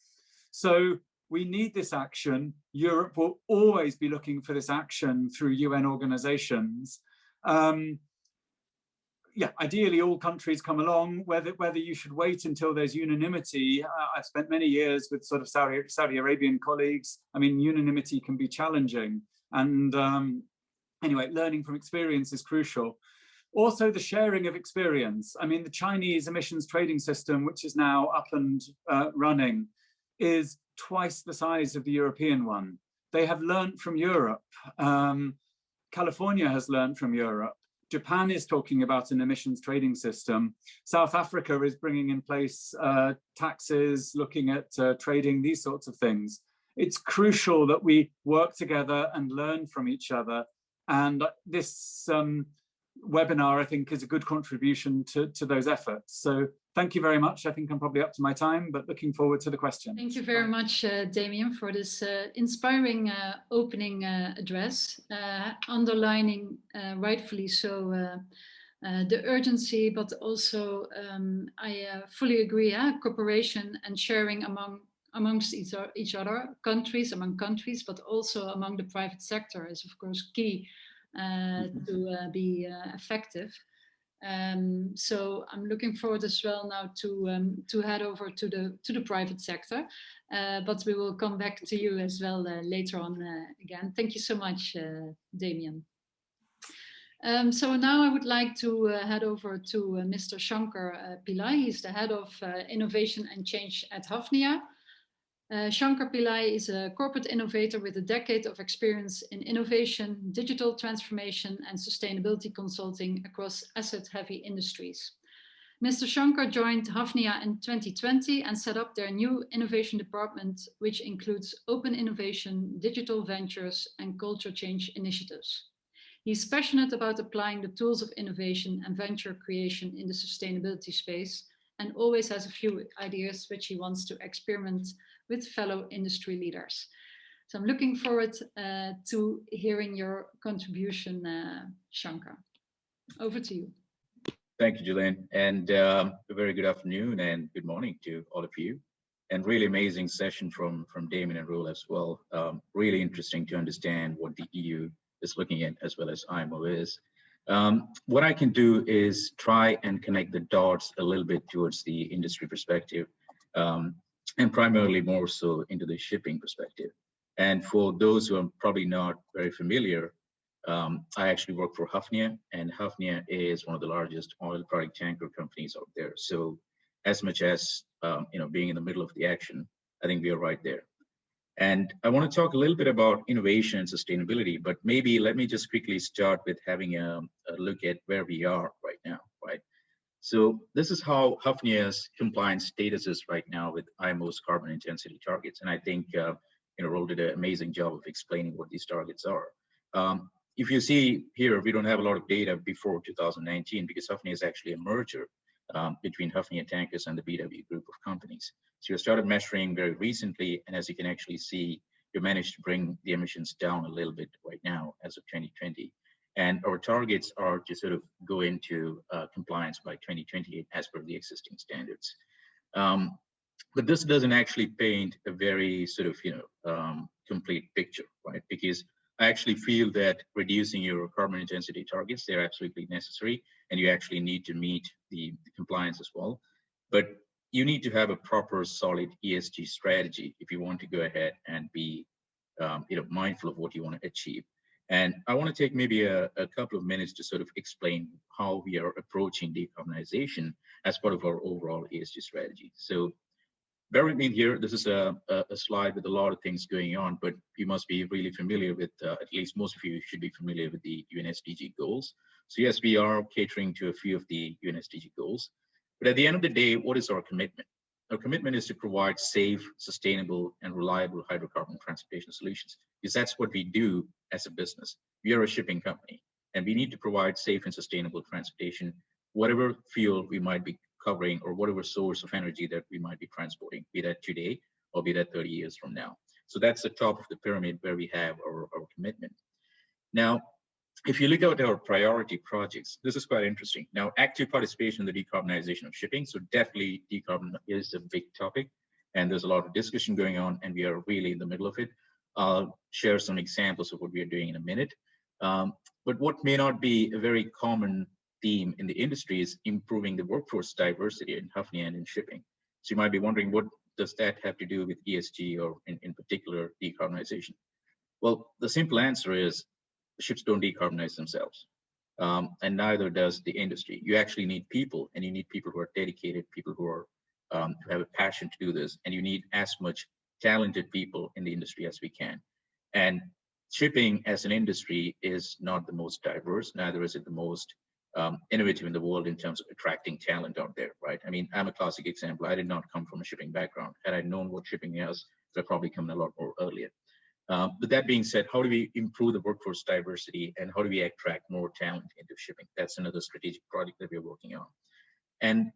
Speaker 4: So we need this action. Europe will always be looking for this action through UN organizations. Yeah, ideally all countries come along, whether you should wait until there's unanimity. I've spent many years with sort of Saudi Arabian colleagues. I mean, unanimity can be challenging. And anyway, learning from experience is crucial. Also the sharing of experience. I mean, the Chinese emissions trading system, which is now up and running, is twice the size of the European one. They have learned from Europe. California has learned from Europe. Japan is talking about an emissions trading system. South Africa is bringing in place taxes, looking at trading, these sorts of things. It's crucial that we work together and learn from each other. And this webinar, I think, is a good contribution to those efforts. So thank you very much. I think I'm probably up to my time, but looking forward to the questions.
Speaker 2: Thank you very much, Damien, for this inspiring opening address, underlining rightfully so the urgency, but also I fully agree, cooperation and sharing amongst each other, among countries, but also among the private sector is of course key to be effective. So I'm looking forward as well now to head over to the private sector, but we will come back to you as well later on again. Thank you so much, Damien. So now I would like to head over to Mr. Shankar Pillai. He's the head of innovation and change at Hafnia. Shankar Pillai is a corporate innovator with a decade of experience in innovation, digital transformation, and sustainability consulting across asset-heavy industries. Mr. Shankar joined Hafnia in 2020 and set up their new innovation department, which includes open innovation, digital ventures, and culture change initiatives. He's passionate about applying the tools of innovation and venture creation in the sustainability space, and always has a few ideas which he wants to experiment with fellow industry leaders. So I'm looking forward to hearing your contribution, Shankar. Over to you.
Speaker 5: Thank you, Ghislaine, and a very good afternoon and good morning to all of you. And really amazing session from Damien and Roel as well. Really interesting to understand what the EU is looking at as well as IMO is. What I can do is try and connect the dots a little bit towards the industry perspective, and primarily more so into the shipping perspective. And for those who are probably not very familiar, I actually work for Hafnia, and Hafnia is one of the largest oil product tanker companies out there. So as much as being in the middle of the action, I think we are right there. And I want to talk a little bit about innovation and sustainability, but maybe let me just quickly start with having a look at where we are right now, right? So this is how Hafnia's compliance status is right now with IMO's carbon intensity targets. And I think Roel did an amazing job of explaining what these targets are. If you see here, we don't have a lot of data before 2019 because Hafnia is actually a merger between Hafnia Tankers and the BW group of companies. So you started measuring very recently, and as you can actually see, you managed to bring the emissions down a little bit right now as of 2020. And our targets are to sort of go into compliance by 2028 as per the existing standards. But this doesn't actually paint a very sort of, complete picture, right? Because I actually feel that reducing your carbon intensity targets, they're absolutely necessary, and you actually need to meet the compliance as well. But you need to have a proper, solid ESG strategy if you want to go ahead and be, mindful of what you want to achieve. And I want to take maybe a couple of minutes to sort of explain how we are approaching decarbonization as part of our overall ESG strategy. So bear with me here. This is a slide with a lot of things going on, but you must be really familiar with, at least most of you should be familiar with the UN SDG goals. So yes, we are catering to a few of the UN SDG goals. But at the end of the day, what is our commitment? Our commitment is to provide safe, sustainable, and reliable hydrocarbon transportation solutions, because that's what we do as a business. We are a shipping company, and we need to provide safe and sustainable transportation, whatever fuel we might be covering or whatever source of energy that we might be transporting, be that today or be that 30 years from now. So that's the top of the pyramid where we have our commitment. Now, if you look at our priority projects, this is quite interesting. Now, active participation in the decarbonization of shipping. So definitely decarbon is a big topic, and there's a lot of discussion going on, and we are really in the middle of it. I'll share some examples of what we are doing in a minute. But what may not be a very common theme in the industry is improving the workforce diversity in Hafnia and in shipping. So you might be wondering, what does that have to do with ESG or in particular decarbonization? Well, the simple answer is ships don't decarbonize themselves, and neither does the industry. You actually need people, and you need people who are dedicated, people who are who have a passion to do this, and you need as much talented people in the industry as we can. And shipping as an industry is not the most diverse, neither is it the most innovative in the world in terms of attracting talent out there, right? I mean, I'm a classic example. I did not come from a shipping background. Had I known what shipping is, I'd probably come a lot more earlier. But that being said, how do we improve the workforce diversity and how do we attract more talent into shipping? That's another strategic project that we're working on. And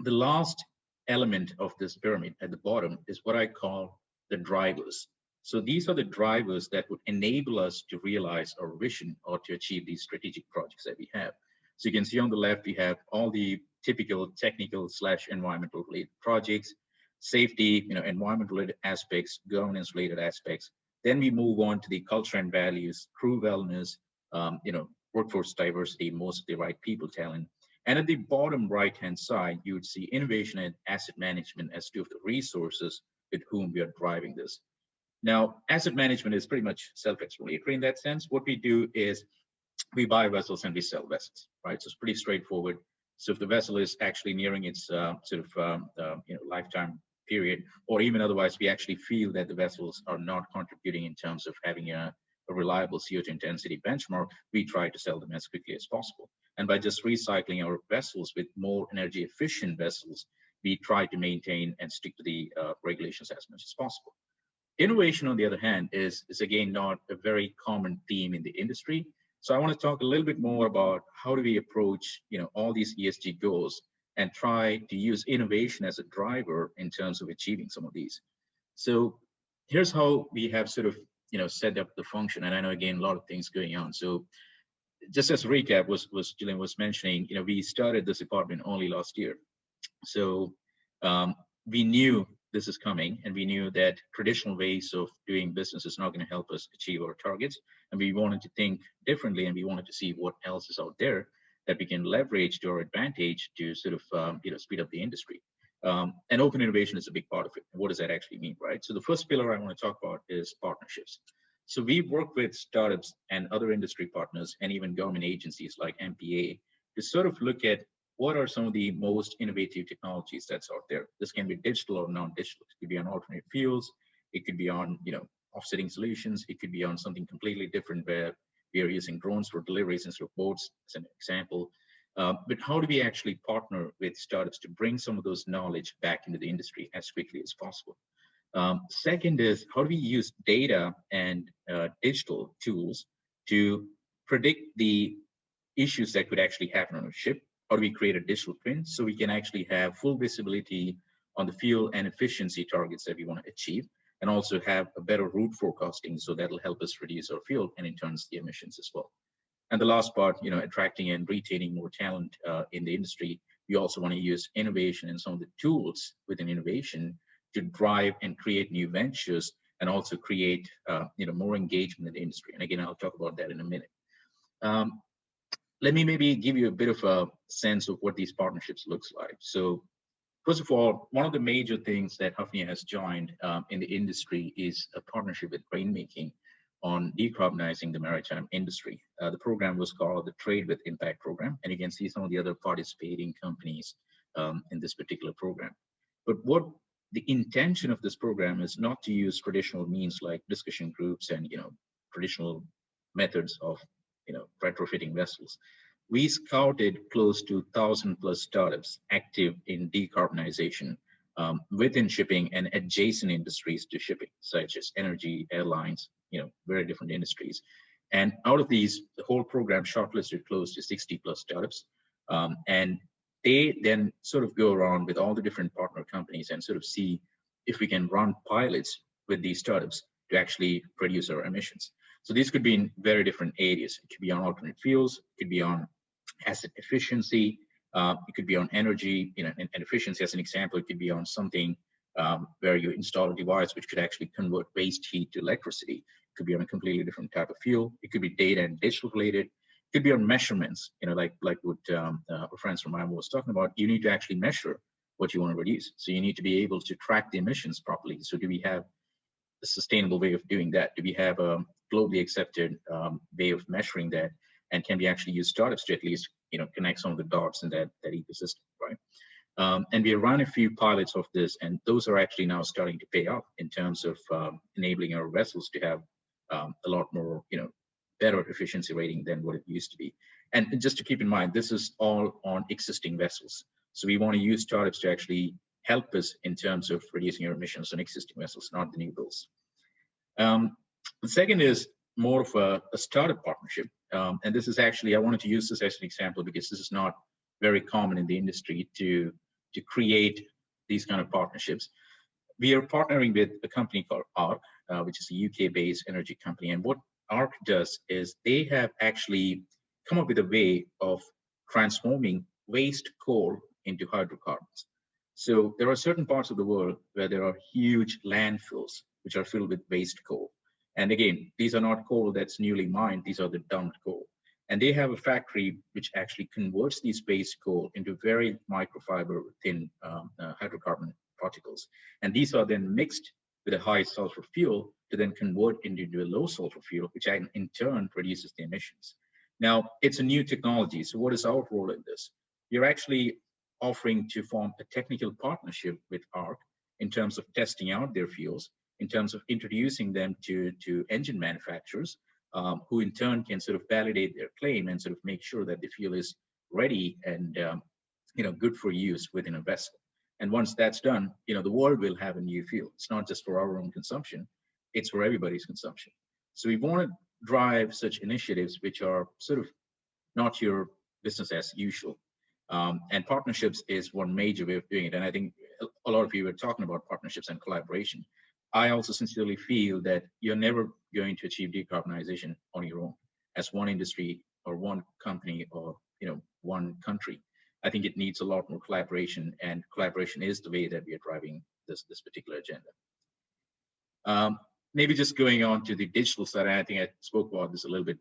Speaker 5: the last element of this pyramid at the bottom is what I call the drivers. So these are the drivers that would enable us to realize our vision or to achieve these strategic projects that we have. So you can see on the left, we have all the typical technical / environmental related projects, safety, environment related aspects, governance related aspects. Then we move on to the culture and values, crew wellness, workforce diversity, most of the right people talent. And at the bottom right-hand side, you would see innovation and asset management as two of the resources with whom we are driving this. Now, asset management is pretty much self-explanatory in that sense. What we do is we buy vessels and we sell vessels, right? So it's pretty straightforward. So if the vessel is actually nearing its lifetime period, or even otherwise, we actually feel that the vessels are not contributing in terms of having a reliable CO2 intensity benchmark, we try to sell them as quickly as possible. And by just recycling our vessels with more energy efficient vessels, we try to maintain and stick to the regulations as much as possible. Innovation, on the other hand, is again not a very common theme in the industry. So I want to talk a little bit more about how do we approach, all these ESG goals and try to use innovation as a driver in terms of achieving some of these. So here's how we have sort of, set up the function. And I know, again, a lot of things going on. So just as a recap, was Ghislaine was mentioning, we started this department only last year. So we knew this is coming, and we knew that traditional ways of doing business is not going to help us achieve our targets. And we wanted to think differently, and we wanted to see what else is out there that we can leverage to our advantage to sort of, speed up the industry. And open innovation is a big part of it. What does that actually mean, right? So the first pillar I want to talk about is partnerships. So we work with startups and other industry partners and even government agencies like MPA to sort of look at what are some of the most innovative technologies that's out there. This can be digital or non-digital. It could be on alternate fuels. It could be on, offsetting solutions. It could be on something completely different where we are using drones for deliveries instead of boats, as an example. But how do we actually partner with startups to bring some of those knowledge back into the industry as quickly as possible? Second is, how do we use data and digital tools to predict the issues that could actually happen on a ship? How do we create a digital twin so we can actually have full visibility on the fuel and efficiency targets that we want to achieve, and also have a better route forecasting, so that'll help us reduce our fuel and in turn the emissions as well. And the last part, attracting and retaining more talent in the industry. We also want to use innovation and some of the tools within innovation to drive and create new ventures, and also create more engagement in the industry. And again, I'll talk about that in a minute. Let me maybe give you a bit of a sense of what these partnerships looks like. So first of all, one of the major things that Hafnia has joined in the industry is a partnership with Rainmaking on decarbonizing the maritime industry. The program was called the Trade with Impact program, and you can see some of the other participating companies in this particular program. But what the intention of this program is not to use traditional means like discussion groups and traditional methods of retrofitting vessels. We scouted close to 1,000+ startups active in decarbonization within shipping and adjacent industries to shipping, such as energy, airlines, very different industries. And out of these, the whole program shortlisted close to 60+ startups. And they then sort of go around with all the different partner companies and sort of see if we can run pilots with these startups to actually reduce our emissions. So these could be in very different areas. It could be on alternate fuels, it could be on asset efficiency, it could be on energy, and efficiency as an example. It could be on something where you install a device which could actually convert waste heat to electricity. It could be on a completely different type of fuel. It could be data and digital related. It could be on measurements, like what our friends from AMRO was talking about. You need to actually measure what you want to reduce. So you need to be able to track the emissions properly. So do we have a sustainable way of doing that? Do we have a globally accepted way of measuring that? And can we actually use startups to at least connect some of the dots in that ecosystem, right? And we run a few pilots of this, and those are actually now starting to pay off in terms of enabling our vessels to have a lot more better efficiency rating than what it used to be. And just to keep in mind, this is all on existing vessels. So we want to use startups to actually help us in terms of reducing our emissions on existing vessels, not the new builds. The second is more of a startup partnership. And this is actually, I wanted to use this as an example because this is not very common in the industry to create these kind of partnerships. We are partnering with a company called ARC, which is a UK-based energy company. And what ARC does is they have actually come up with a way of transforming waste coal into hydrocarbons. So there are certain parts of the world where there are huge landfills which are filled with waste coal. And again, these are not coal that's newly mined, these are the dumped coal. And they have a factory which actually converts these waste coal into very microfiber thin hydrocarbon particles. And these are then mixed with a high sulfur fuel to then convert into a low sulfur fuel, which in turn reduces the emissions. Now, it's a new technology. So what is our role in this? We're actually offering to form a technical partnership with ARC in terms of testing out their fuels, in terms of introducing them to engine manufacturers, who in turn can sort of validate their claim and sort of make sure that the fuel is ready and good for use within a vessel. And once that's done, the world will have a new fuel. It's not just for our own consumption, it's for everybody's consumption. So we want to drive such initiatives which are sort of not your business as usual. And partnerships is one major way of doing it. And I think a lot of you were talking about partnerships and collaboration. I also sincerely feel that you're never going to achieve decarbonization on your own as one industry or one company or one country. I think it needs a lot more collaboration, and collaboration is the way that we are driving this particular agenda. Maybe just going on to the digital side, I think I spoke about this a little bit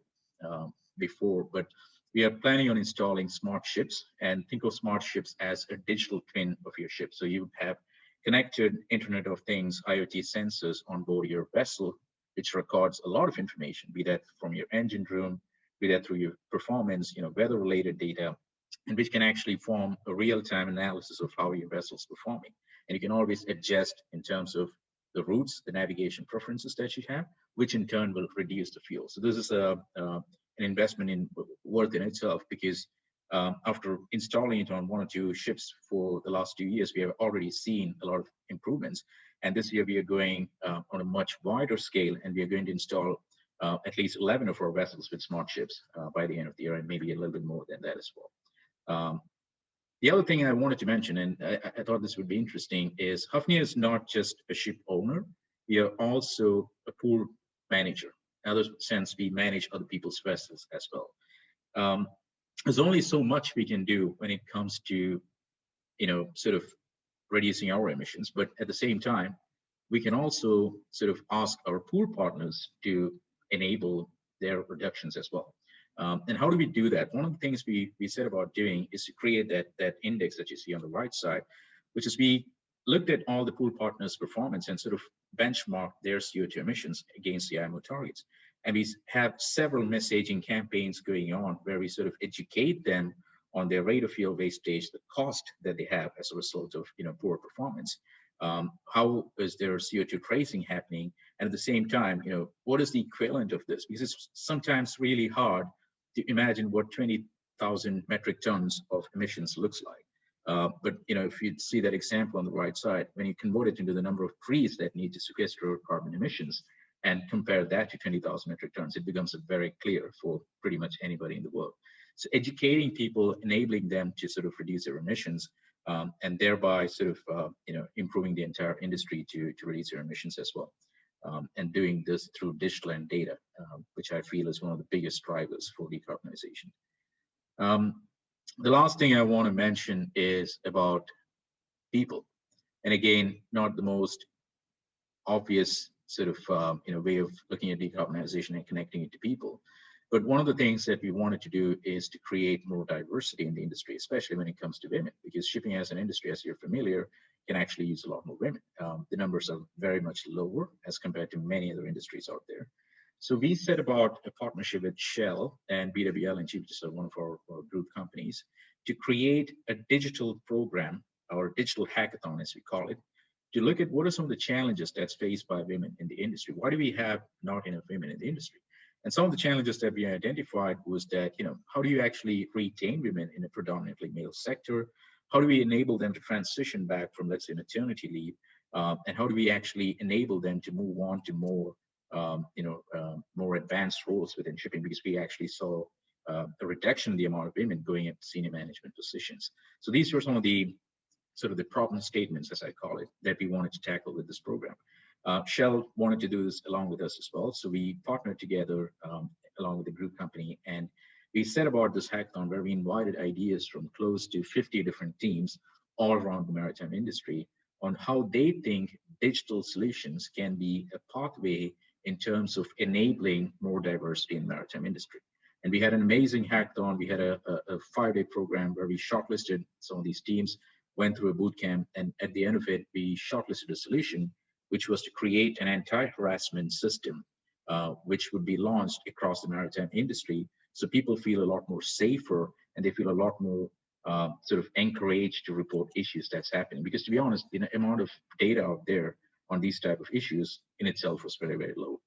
Speaker 5: before, but we are planning on installing smart ships, and think of smart ships as a digital twin of your ship. So you have connected Internet of Things, IoT sensors on board your vessel, which records a lot of information, be that from your engine room, be that through your performance, weather-related data, and which can actually form a real-time analysis of how your vessel's performing. And you can always adjust in terms of the routes, the navigation preferences that you have, which in turn will reduce the fuel. So this is an investment worth in itself, because after installing it on one or two ships for the last 2 years, we have already seen a lot of improvements. And this year we are going on a much wider scale, and we are going to install at least 11 of our vessels with smart ships by the end of the year, and maybe a little bit more than that as well. The other thing I wanted to mention, and I thought this would be interesting, is Hafnia is not just a ship owner. We are also a pool manager. In other sense, we manage other people's vessels as well. There's only so much we can do when it comes to, sort of reducing our emissions, but at the same time, we can also sort of ask our pool partners to enable their reductions as well. And how do we do that? One of the things we set about doing is to create that index that you see on the right side, which is we looked at all the pool partners' performance and sort of benchmarked their CO2 emissions against the IMO targets. And we have several messaging campaigns going on where we sort of educate them on their rate of fuel wastage, the cost that they have as a result of poor performance. How is their CO2 tracing happening? And at the same time, what is the equivalent of this? Because it's sometimes really hard to imagine what 20,000 metric tons of emissions looks like. But if you see that example on the right side, when you convert it into the number of trees that need to sequester carbon emissions and compare that to 20,000 metric tons, it becomes very clear for pretty much anybody in the world. So educating people, enabling them to sort of reduce their emissions, and thereby sort of improving the entire industry to reduce their emissions as well. And doing this through digital and data, which I feel is one of the biggest drivers for decarbonization. The last thing I want to mention is about people. And again, not the most obvious sort of way of looking at decarbonization and connecting it to people. But one of the things that we wanted to do is to create more diversity in the industry, especially when it comes to women, because shipping as an industry, as you're familiar, can actually use a lot more women. The numbers are very much lower as compared to many other industries out there. So we set about a partnership with Shell and BWL, and which is one of our group companies, to create a digital program, or digital hackathon as we call it, to look at what are some of the challenges that's faced by women in the industry. Why do we have not enough women in the industry? And some of the challenges that we identified was that, how do you actually retain women in a predominantly male sector? How do we enable them to transition back from, let's say, maternity leave? And how do we actually enable them to move on to more, more advanced roles within shipping? Because we actually saw a reduction in the amount of women going into senior management positions. So these were some of the sort of the problem statements, as I call it, that we wanted to tackle with this program. Shell wanted to do this along with us as well. So we partnered together along with the group company, and we set about this hackathon where we invited ideas from close to 50 different teams all around the maritime industry on how they think digital solutions can be a pathway in terms of enabling more diversity in the maritime industry. And we had an amazing hackathon. We had a 5-day program where we shortlisted some of these teams, went through a boot camp, and at the end of it, we shortlisted a solution, which was to create an anti-harassment system, which would be launched across the maritime industry, so people feel a lot more safer and they feel a lot more sort of encouraged to report issues that's happening. Because to be honest, the amount of data out there on these type of issues in itself was very, very low.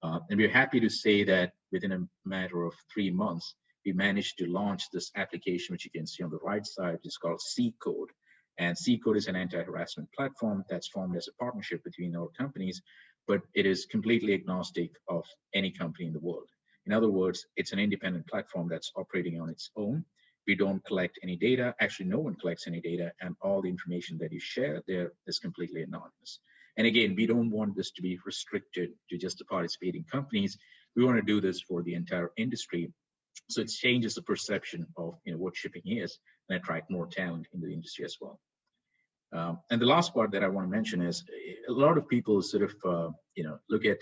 Speaker 5: And we're happy to say that within a matter of 3 months, we managed to launch this application, which you can see on the right side. It's called C-Code. And C-Code is an anti-harassment platform that's formed as a partnership between our companies, but it is completely agnostic of any company in the world. In other words, it's an independent platform that's operating on its own. We don't collect any data. Actually, no one collects any data, and all the information that you share there is completely anonymous. And again, we don't want this to be restricted to just the participating companies. We want to do this for the entire industry, so it changes the perception of what shipping is and attract more talent in the industry as well. And the last part that I want to mention is a lot of people sort of look at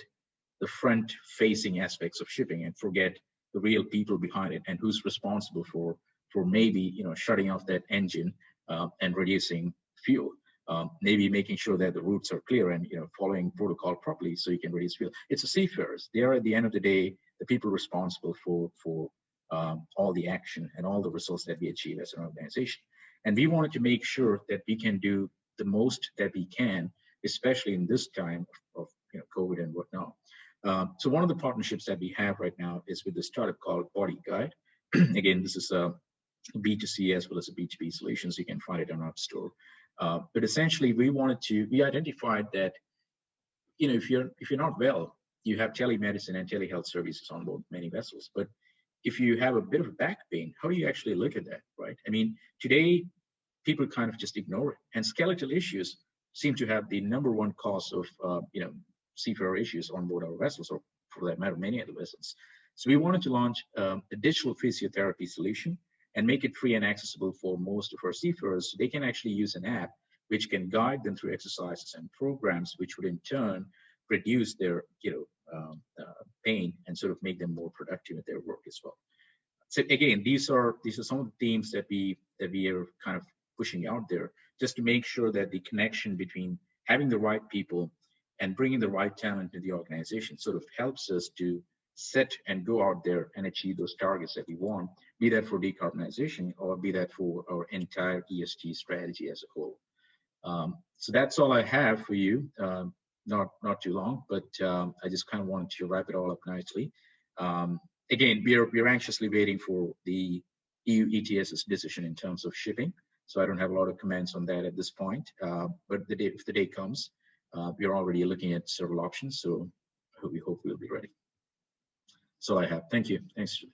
Speaker 5: the front-facing aspects of shipping and forget the real people behind it and who's responsible for maybe shutting off that engine and reducing fuel. Maybe making sure that the routes are clear and following protocol properly so you can reduce fuel. It's the seafarers. They are at the end of the day the people responsible for all the action and all the results that we achieve as an organization. And we wanted to make sure that we can do the most that we can, especially in this time of COVID and whatnot. So one of the partnerships that we have right now is with the startup called Body Guide. Again, this is a B2C as well as a B2B solutions. You can find it on our store. But essentially, we identified that if you're not well, you have telemedicine and telehealth services on board many vessels. But if you have a bit of a back pain, how do you actually look at that, right? I mean, today people kind of just ignore it, and skeletal issues seem to have the #1 cause of seafarer issues on board our vessels, or for that matter, many other vessels. So we wanted to launch a digital physiotherapy solution and make it free and accessible for most of our seafarers. So they can actually use an app which can guide them through exercises and programs, which would in turn reduce their pain and sort of make them more productive at their work as well. So again, these are some of the themes that we are kind of pushing out there, just to make sure that the connection between having the right people and bringing the right talent to the organization sort of helps us to set and go out there and achieve those targets that we want, be that for decarbonization or be that for our entire ESG strategy as a whole. So that's all I have for you. Not too long, but I just kind of wanted to wrap it all up nicely. Again, we're anxiously waiting for the EU ETS's decision in terms of shipping. So I don't have a lot of comments on that at this point. But if the day comes, we're already looking at several options. So we hope we'll be ready. That's all I have. Thank you. Thanks.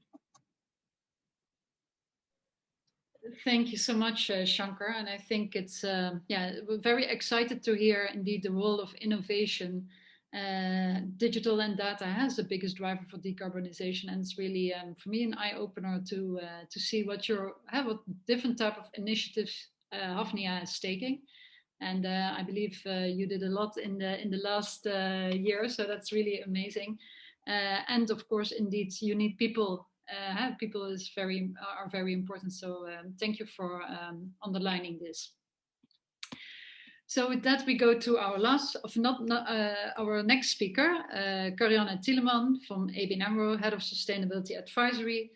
Speaker 2: Thank you so much, Shankar. And I think it's, we're very excited to hear indeed the role of innovation. Digital and data has the biggest driver for decarbonization. And it's really, for me, an eye-opener to see what different type of initiatives Hafnia is taking. And I believe you did a lot in the last year, so that's really amazing. And of course, indeed, you need people. People are very important. So thank you for underlining this. So with that, we go to our our next speaker, Karianne Tieleman from ABN AMRO, Head of Sustainability Advisory.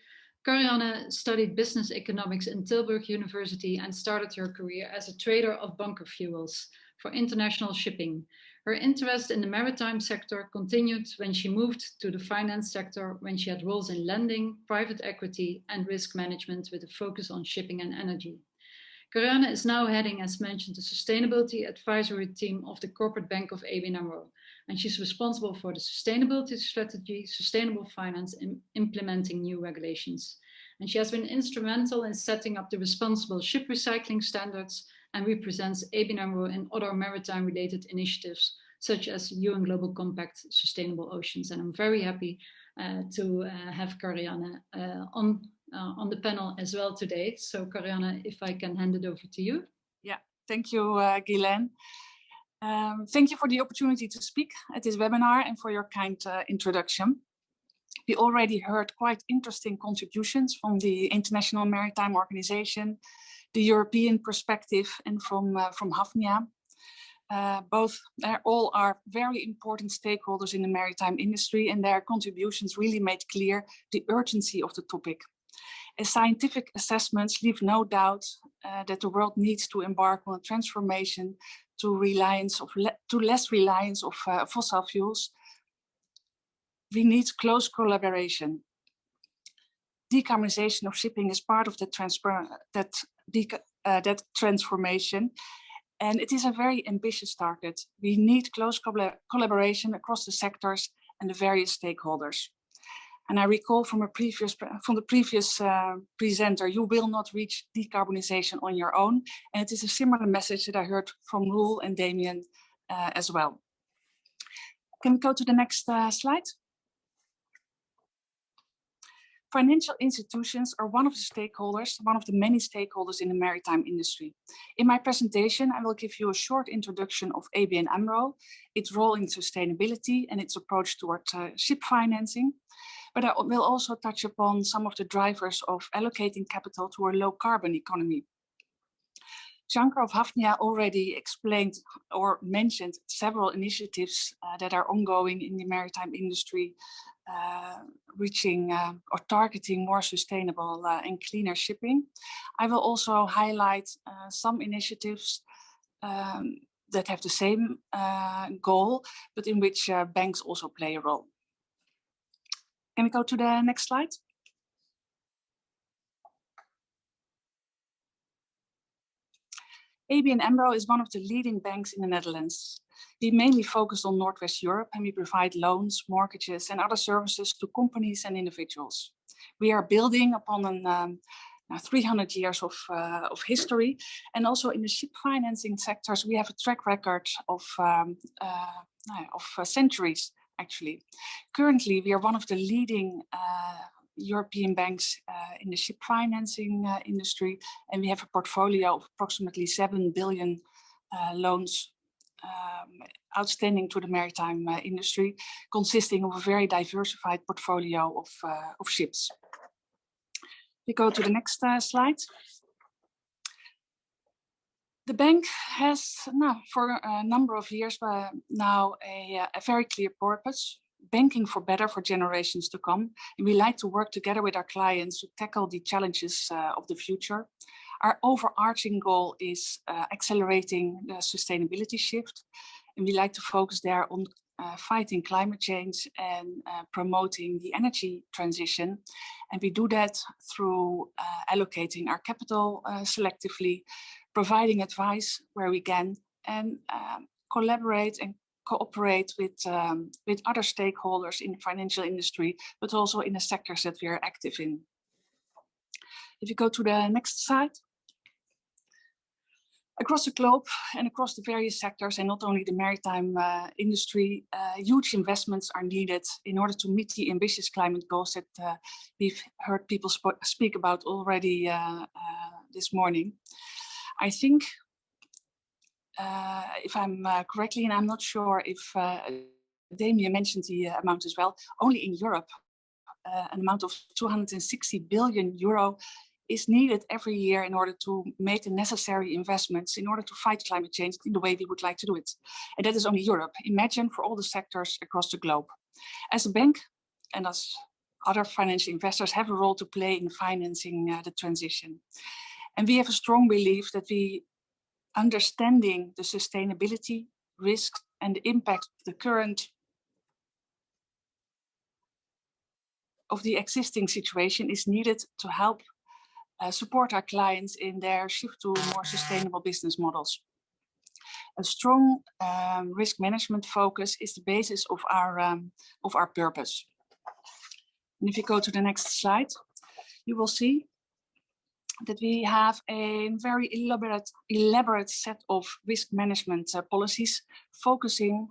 Speaker 2: Karianne studied business economics in Tilburg University and started her career as a trader of bunker fuels for international shipping. Her interest in the maritime sector continued when she moved to the finance sector, when she had roles in lending, private equity, and risk management with a focus on shipping and energy. Karianne is now heading, as mentioned, the Sustainability Advisory Team of the Corporate Bank of ABN AMRO, and she's responsible for the sustainability strategy, sustainable finance, and implementing new regulations. And she has been instrumental in setting up the responsible ship recycling standards and represents ABN AMRO in other maritime-related initiatives, such as UN Global Compact Sustainable Oceans. And I'm very happy to have Karianne on the panel as well today. So Karianne, if I can hand it over to you.
Speaker 6: Yeah, thank you, Ghislaine. Thank you for the opportunity to speak at this webinar and for your kind introduction. We already heard quite interesting contributions from the International Maritime Organization, the European perspective, and from Hafnia. All are very important stakeholders in the maritime industry, and their contributions really made clear the urgency of the topic. As scientific assessments leave no doubt that the world needs to embark on a transformation to less reliance of fossil fuels. we need close collaboration. Decarbonization of shipping is part of the that transformation, and it is a very ambitious target. We need close collaboration across the sectors and the various stakeholders. And I recall from the previous presenter, you will not reach decarbonization on your own. And it is a similar message that I heard from Roel and Damien as well. Can we go to the next slide? Financial institutions are one of the stakeholders, one of the many stakeholders in the maritime industry. In my presentation, I will give you a short introduction of ABN AMRO, its role in sustainability and its approach toward ship financing. But I will also touch upon some of the drivers of allocating capital to a low carbon economy. Shankar of Hafnia already explained or mentioned several initiatives that are ongoing in the maritime industry, reaching or targeting more sustainable and cleaner shipping. I will also highlight some initiatives that have the same goal, but in which banks also play a role. Can we go to the next slide? ABN AMRO is one of the leading banks in the Netherlands. We mainly focus on Northwest Europe, and we provide loans, mortgages, and other services to companies and individuals. We are building upon 300 years of history, and also in the ship financing sectors, we have a track record of centuries. Actually, currently we are one of the leading European banks in the ship financing industry, and we have a portfolio of approximately 7 billion loans outstanding to the maritime industry, consisting of a very diversified portfolio of ships. We go to the next slide. The bank has now, for a number of years now, a very clear purpose: banking for better for generations to come. And we like to work together with our clients to tackle the challenges of the future. Our overarching goal is accelerating the sustainability shift. And we like to focus there on fighting climate change and promoting the energy transition. And we do that through allocating our capital selectively, providing advice where we can, and collaborate and cooperate with other stakeholders in the financial industry, but also in the sectors that we are active in. If you go to the next slide. Across the globe and across the various sectors, and not only the maritime industry, huge investments are needed in order to meet the ambitious climate goals that we've heard people speak about already this morning. I think, if I'm correctly, and I'm not sure if Damien mentioned the amount as well, only in Europe, an amount of 260 billion euro is needed every year in order to make the necessary investments in order to fight climate change in the way we would like to do it. And that is only Europe. Imagine for all the sectors across the globe. As a bank and as other financial investors have a role to play in financing the transition. And we have a strong belief that understanding the sustainability, risks, and the impact of the existing situation is needed to help support our clients in their shift to more sustainable business models. A strong risk management focus is the basis of our purpose. And if you go to the next slide, you will see that we have a very elaborate set of risk management policies, focusing,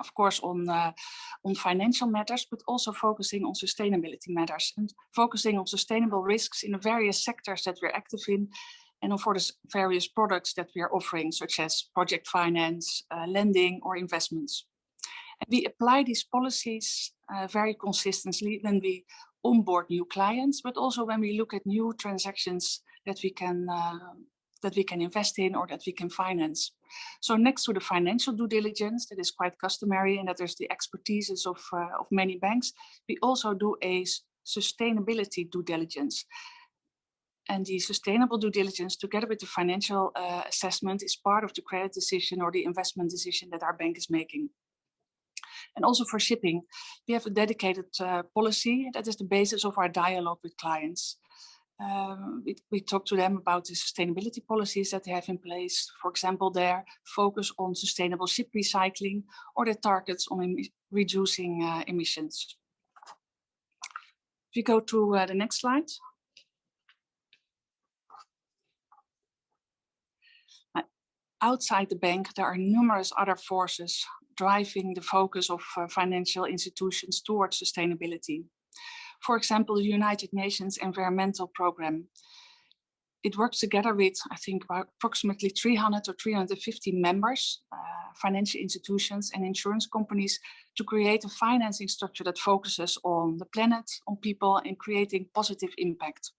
Speaker 6: of course, on financial matters, but also focusing on sustainability matters and focusing on sustainable risks in the various sectors that we're active in, and for the various products that we are offering, such as project finance, lending, or investments. And we apply these policies very consistently when we onboard new clients, but also when we look at new transactions that we can invest in or that we can finance. So next to the financial due diligence, that is quite customary, and that is the expertise of many banks, we also do a sustainability due diligence. And the sustainable due diligence, together with the financial assessment, is part of the credit decision or the investment decision that our bank is making. And also for shipping, we have a dedicated policy that is the basis of our dialogue with clients. We talk to them about the sustainability policies that they have in place. For example, their focus on sustainable ship recycling or their targets on reducing emissions. If you go to the next slide. Outside the bank, there are numerous other forces driving the focus of financial institutions towards sustainability. For example, the United Nations Environmental Programme. It works together with, I think, about approximately 300 or 350 members, financial institutions and insurance companies to create a financing structure that focuses on the planet, on people, and creating positive impact.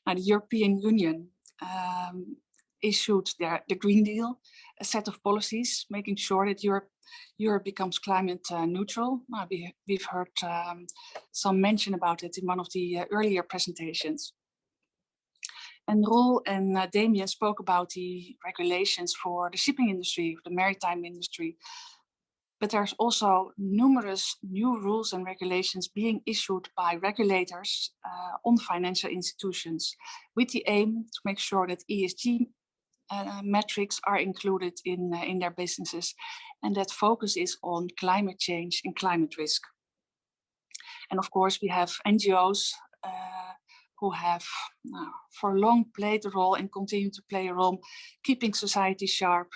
Speaker 6: Now, the European Union issued the Green Deal, a set of policies making sure that Europe becomes climate neutral. We've heard some mention about it in one of the earlier presentations. And Roel and Damien spoke about the regulations for the shipping industry, the maritime industry. But there's also numerous new rules and regulations being issued by regulators on financial institutions with the aim to make sure that ESG metrics are included in their businesses, and that focus is on climate change and climate risk. And of course, we have NGOs who have for long played a role and continue to play a role keeping society sharp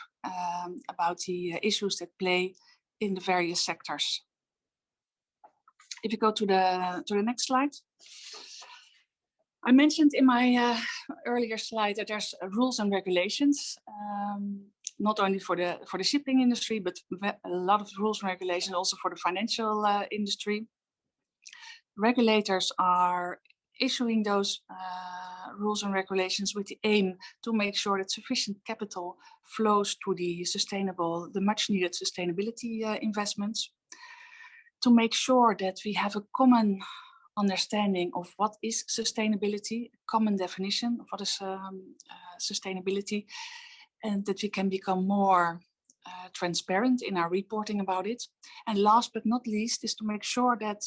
Speaker 6: about the issues that play in the various sectors. If you go to the next slide. I mentioned in my earlier slide that there's rules and regulations, not only for the shipping industry, but a lot of rules and regulations also for the financial industry. Regulators are issuing those rules and regulations with the aim to make sure that sufficient capital flows to the much needed sustainability investments, to make sure that we have a common understanding of what is sustainability, a common definition of what is sustainability, and that we can become more transparent in our reporting about it. And last but not least is to make sure that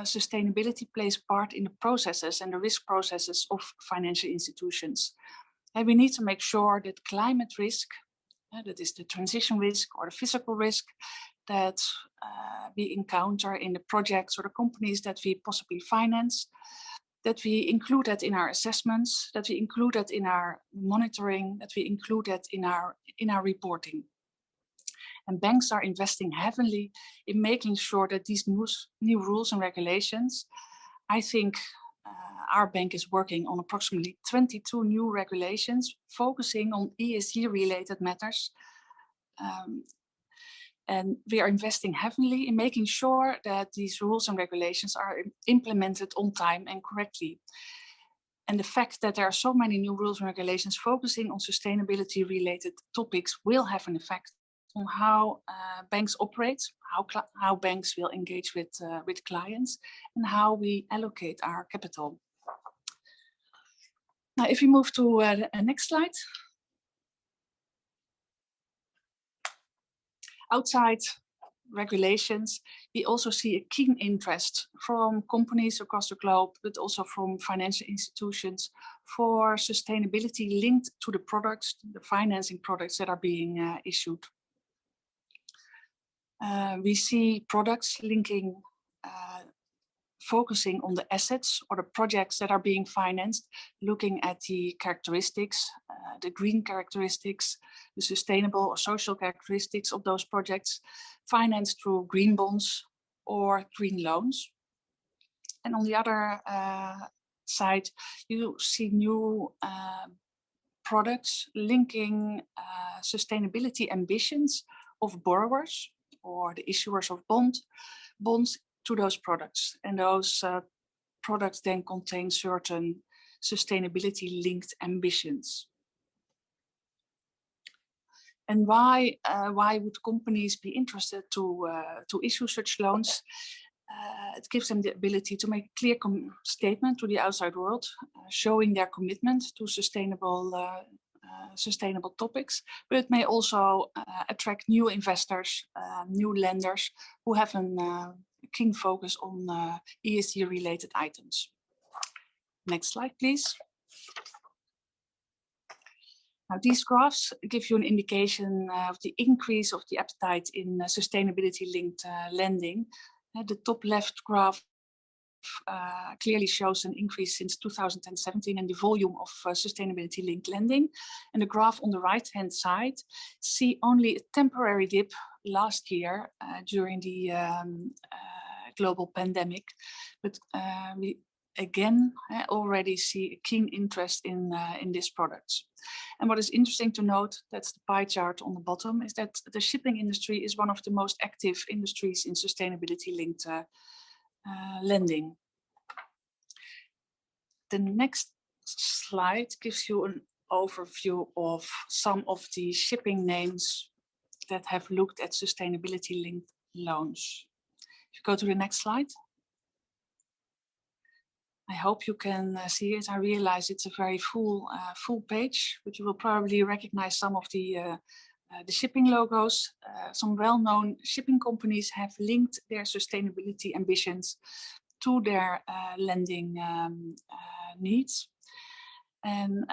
Speaker 6: sustainability plays part in the processes and the risk processes of financial institutions. And we need to make sure that climate risk, that is the transition risk or the physical risk that we encounter in the projects or the companies that we possibly finance, that we include that in our assessments, that we include that in our monitoring, that we include that in our reporting. And banks are investing heavily in making sure that these new rules and regulations, I think our bank is working on approximately 22 new regulations focusing on ESG related matters. And we are investing heavily in making sure that these rules and regulations are implemented on time and correctly. And the fact that there are so many new rules and regulations focusing on sustainability related topics will have an effect on how banks operate, how banks will engage with clients, and how we allocate our capital. Now, if we move to the next slide. Outside regulations, we also see a keen interest from companies across the globe, but also from financial institutions for sustainability linked to the products, the financing products that are being issued. We see products linking, focusing on the assets or the projects that are being financed, looking at the characteristics, the green characteristics, the sustainable or social characteristics of those projects, financed through green bonds or green loans. And on the other side, you see new products linking sustainability ambitions of borrowers or the issuers of bonds to those products. And those products then contain certain sustainability linked ambitions. And why would companies be interested to issue such loans? It gives them the ability to make a clear statement to the outside world, showing their commitment to sustainable sustainable topics, but it may also attract new investors, new lenders who have a keen focus on ESG related items. Next slide, please. Now, these graphs give you an indication of the increase of the appetite in sustainability-linked lending. The top left graph clearly shows an increase since 2017 in the volume of sustainability-linked lending. And the graph on the right-hand side see only a temporary dip last year during the global pandemic. But we again already see a keen interest in these products. And what is interesting to note, that's the pie chart on the bottom, is that the shipping industry is one of the most active industries in sustainability-linked lending. The next slide gives you an overview of some of the shipping names that have looked at sustainability-linked loans. If you go to the next slide. I hope you can see it. I realize it's a very full page, but you will probably recognize some of the shipping logos. Some well-known shipping companies have linked their sustainability ambitions to their lending needs, and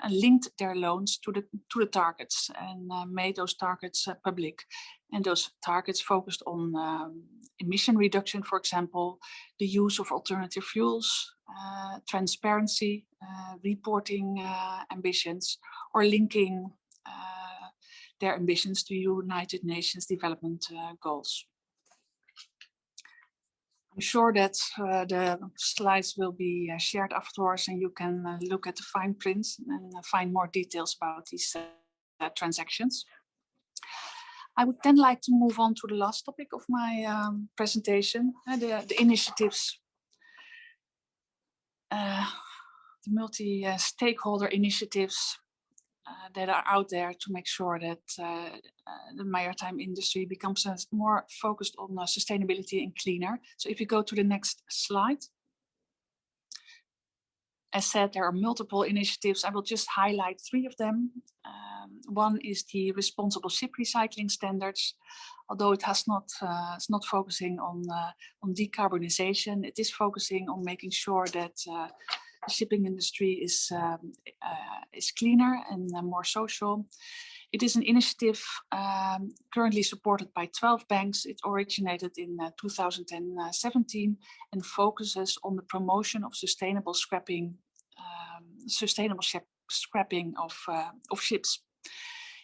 Speaker 6: linked their loans to the targets, and made those targets public. And those targets focused on emission reduction, for example, the use of alternative fuels, transparency, reporting ambitions, or linking their ambitions to United Nations Development Goals. I'm sure that the slides will be shared afterwards, and you can look at the fine print and find more details about these transactions. I would then like to move on to the last topic of my presentation, the initiatives, the multi-stakeholder initiatives that are out there to make sure that the maritime industry becomes more focused on sustainability and cleaner. So if you go to the next slide. As said, there are multiple initiatives. I will just highlight 3 of them. One is the responsible ship recycling standards. Although it has not, it's not focusing on decarbonization, it is focusing on making sure that the shipping industry is cleaner and more social. It is an initiative currently supported by 12 banks. It originated in 2017 and focuses on the promotion of sustainable scrapping, scrapping of ships.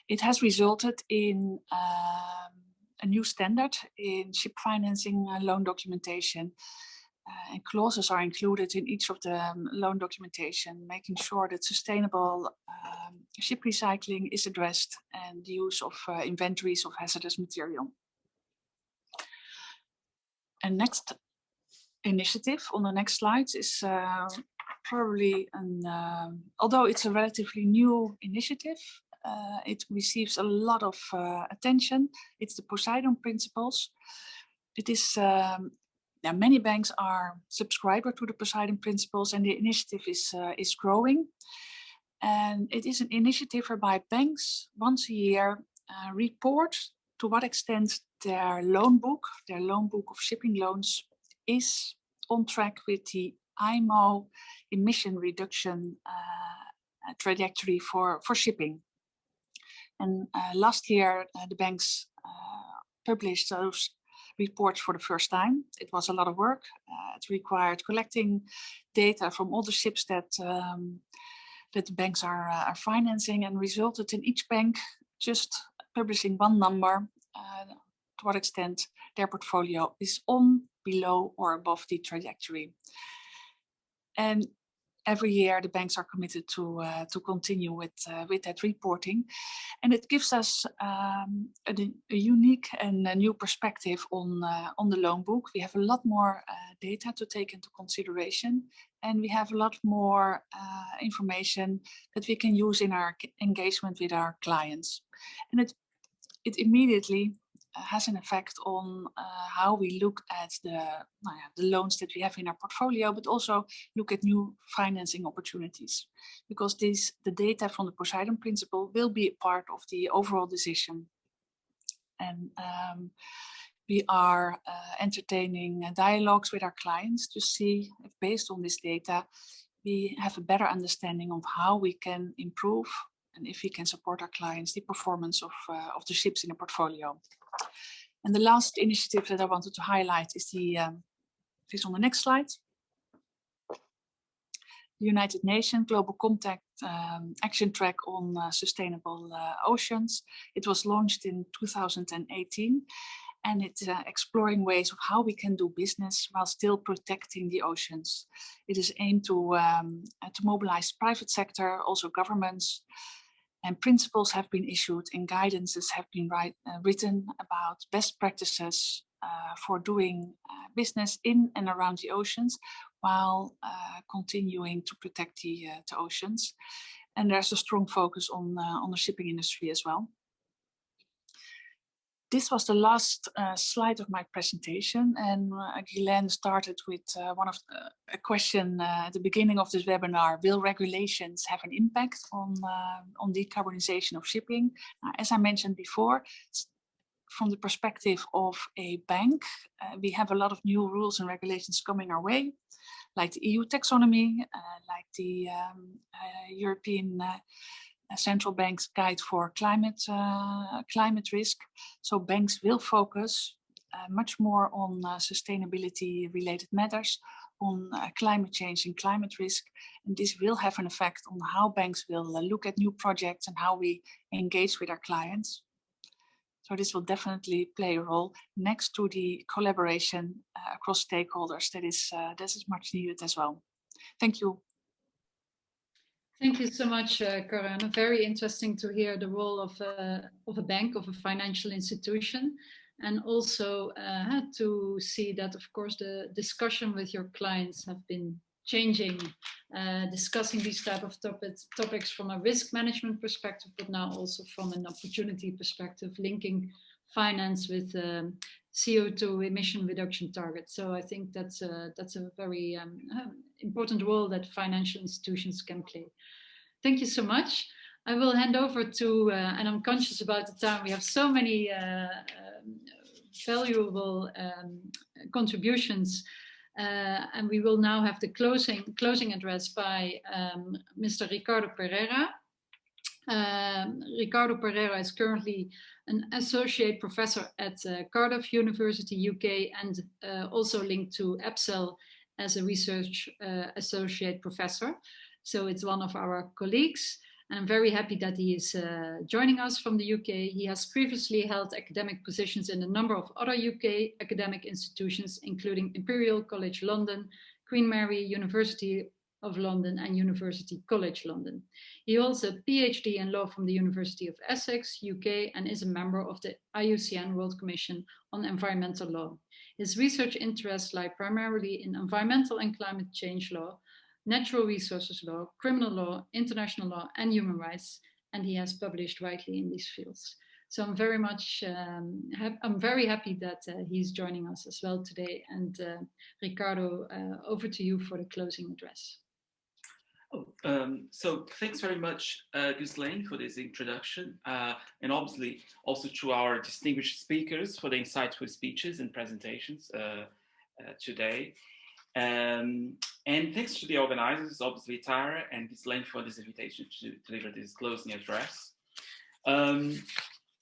Speaker 6: It has resulted in a new standard in ship financing loan documentation. And clauses are included in each of the loan documentation, making sure that sustainable ship recycling is addressed and the use of inventories of hazardous material. And next initiative on the next slides is probably, although it's a relatively new initiative, it receives a lot of attention. It's the Poseidon Principles. It is many banks are subscriber to the Poseidon Principles, and the initiative is growing. And it is an initiative whereby banks once a year report to what extent their loan book of shipping loans is on track with the IMO emission reduction trajectory for shipping. And last year, the banks published those reports for the first time. It was a lot of work. It required collecting data from all the ships that the banks are financing, and resulted in each bank just publishing one number to what extent their portfolio is on, below, or above the trajectory. And every year the banks are committed to continue with that reporting, and it gives us a unique and a new perspective on the loan book. We have a lot more data to take into consideration, and we have a lot more information that we can use in our engagement with our clients. And it immediately has an effect on how we look at the loans that we have in our portfolio, but also look at new financing opportunities, because the data from the Poseidon Principle will be a part of the overall decision. And we are entertaining dialogues with our clients to see if, based on this data, we have a better understanding of how we can improve and if we can support our clients, the performance of the ships in the portfolio. And the last initiative that I wanted to highlight is is on the next slide. The United Nations Global Compact Action Track on Sustainable Oceans. It was launched in 2018, and it's exploring ways of how we can do business while still protecting the oceans. It is aimed to mobilize private sector, also governments, and principles have been issued and guidances have been written about best practices for doing business in and around the oceans while continuing to protect the oceans. And there's a strong focus on the shipping industry as well. This was the last slide of my presentation, and Ghislaine started with a question at the beginning of this webinar: will regulations have an impact on decarbonization of shipping? As I mentioned before, from the perspective of a bank, we have a lot of new rules and regulations coming our way, like the EU taxonomy, like the European Central Bank's guide for climate risk. So banks will focus much more on sustainability related matters, on climate change and climate risk. And this will have an effect on how banks will look at new projects and how we engage with our clients. So this will definitely play a role next to the collaboration across stakeholders that is much needed as well. Thank you.
Speaker 2: Thank you so much, Karianne. Very interesting to hear the role of a bank, of a financial institution, and also to see that, of course, the discussion with your clients have been changing, discussing these type of topics from a risk management perspective, but now also from an opportunity perspective, linking finance with CO2 emission reduction targets. So I think that's a very important role that financial institutions can play. Thank you so much. I will hand over to, and I'm conscious about the time, we have so many valuable contributions, and we will now have the closing address by Mr. Ricardo Pereira. Ricardo Pereira is currently an associate professor at Cardiff University, UK, and also linked to APCEL as a research associate professor. So it's one of our colleagues. And I'm very happy that he is joining us from the UK. He has previously held academic positions in a number of other UK academic institutions, including Imperial College London, Queen Mary University of London, and University College London. He holds a PhD in law from the University of Essex, UK, and is a member of the IUCN World Commission on Environmental Law. His research interests lie primarily in environmental and climate change law, natural resources law, criminal law, international law, and human rights, and he has published widely in these fields. So I'm very happy that he's joining us as well today. And Ricardo, over to you for the closing address.
Speaker 7: So thanks very much, Ghislaine, for this introduction, and obviously also to our distinguished speakers for the insightful speeches and presentations today. And thanks to the organizers, obviously Tara and Ghislaine, for this invitation to deliver this closing address.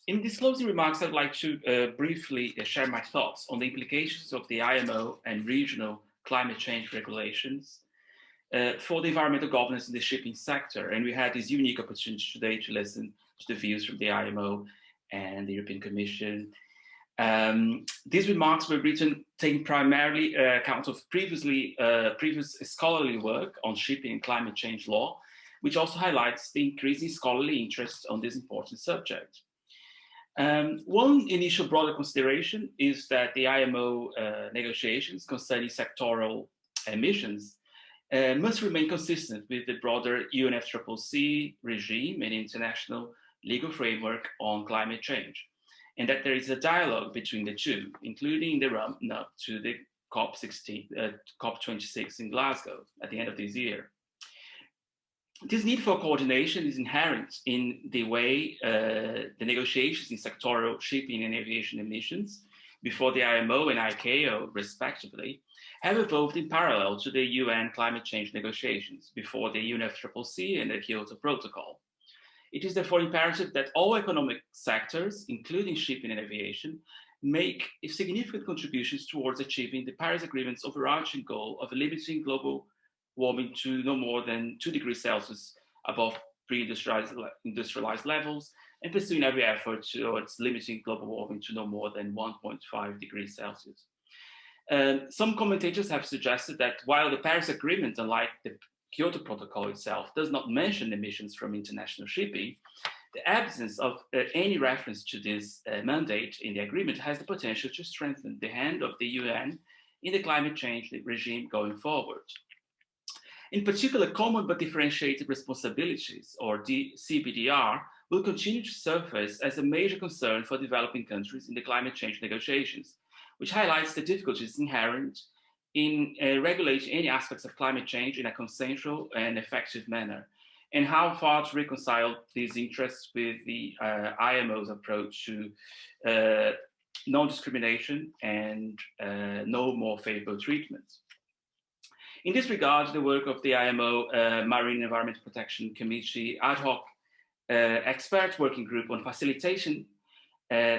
Speaker 7: In these closing remarks, I'd like to briefly share my thoughts on the implications of the IMO and regional climate change regulations for the environmental governance in the shipping sector. And we had this unique opportunity today to listen to the views from the IMO and the European Commission. These remarks were written taking primarily account of previous scholarly work on shipping and climate change law, which also highlights the increasing scholarly interest on this important subject. One initial broader consideration is that the IMO negotiations concerning sectoral emissions must remain consistent with the broader UNFCCC regime and international legal framework on climate change. and that there is a dialogue between the two, including the run-up to the COP26 in Glasgow at the end of this year. This need for coordination is inherent in the way the negotiations in sectoral shipping and aviation emissions before the IMO and ICAO, respectively, have evolved in parallel to the UN climate change negotiations before the UNFCCC and the Kyoto Protocol. It is therefore imperative that all economic sectors, including shipping and aviation, make significant contributions towards achieving the Paris Agreement's overarching goal of limiting global warming to no more than 2 degrees Celsius above pre-industrialized levels, and pursuing every effort towards limiting global warming to no more than 1.5 degrees Celsius. Some commentators have suggested that while the Paris Agreement, unlike the Kyoto Protocol itself, does not mention emissions from international shipping, the absence of any reference to this mandate in the agreement has the potential to strengthen the hand of the UN in the climate change regime going forward. In particular, common but differentiated responsibilities, or CBDR, will continue to surface as a major concern for developing countries in the climate change negotiations, which highlights the difficulties inherent in regulating any aspects of climate change in a consensual and effective manner, and how far to reconcile these interests with the IMO's approach to non-discrimination and no more favorable treatment. In this regard, the work of the IMO Marine Environment Protection Committee ad hoc expert working group on facilitation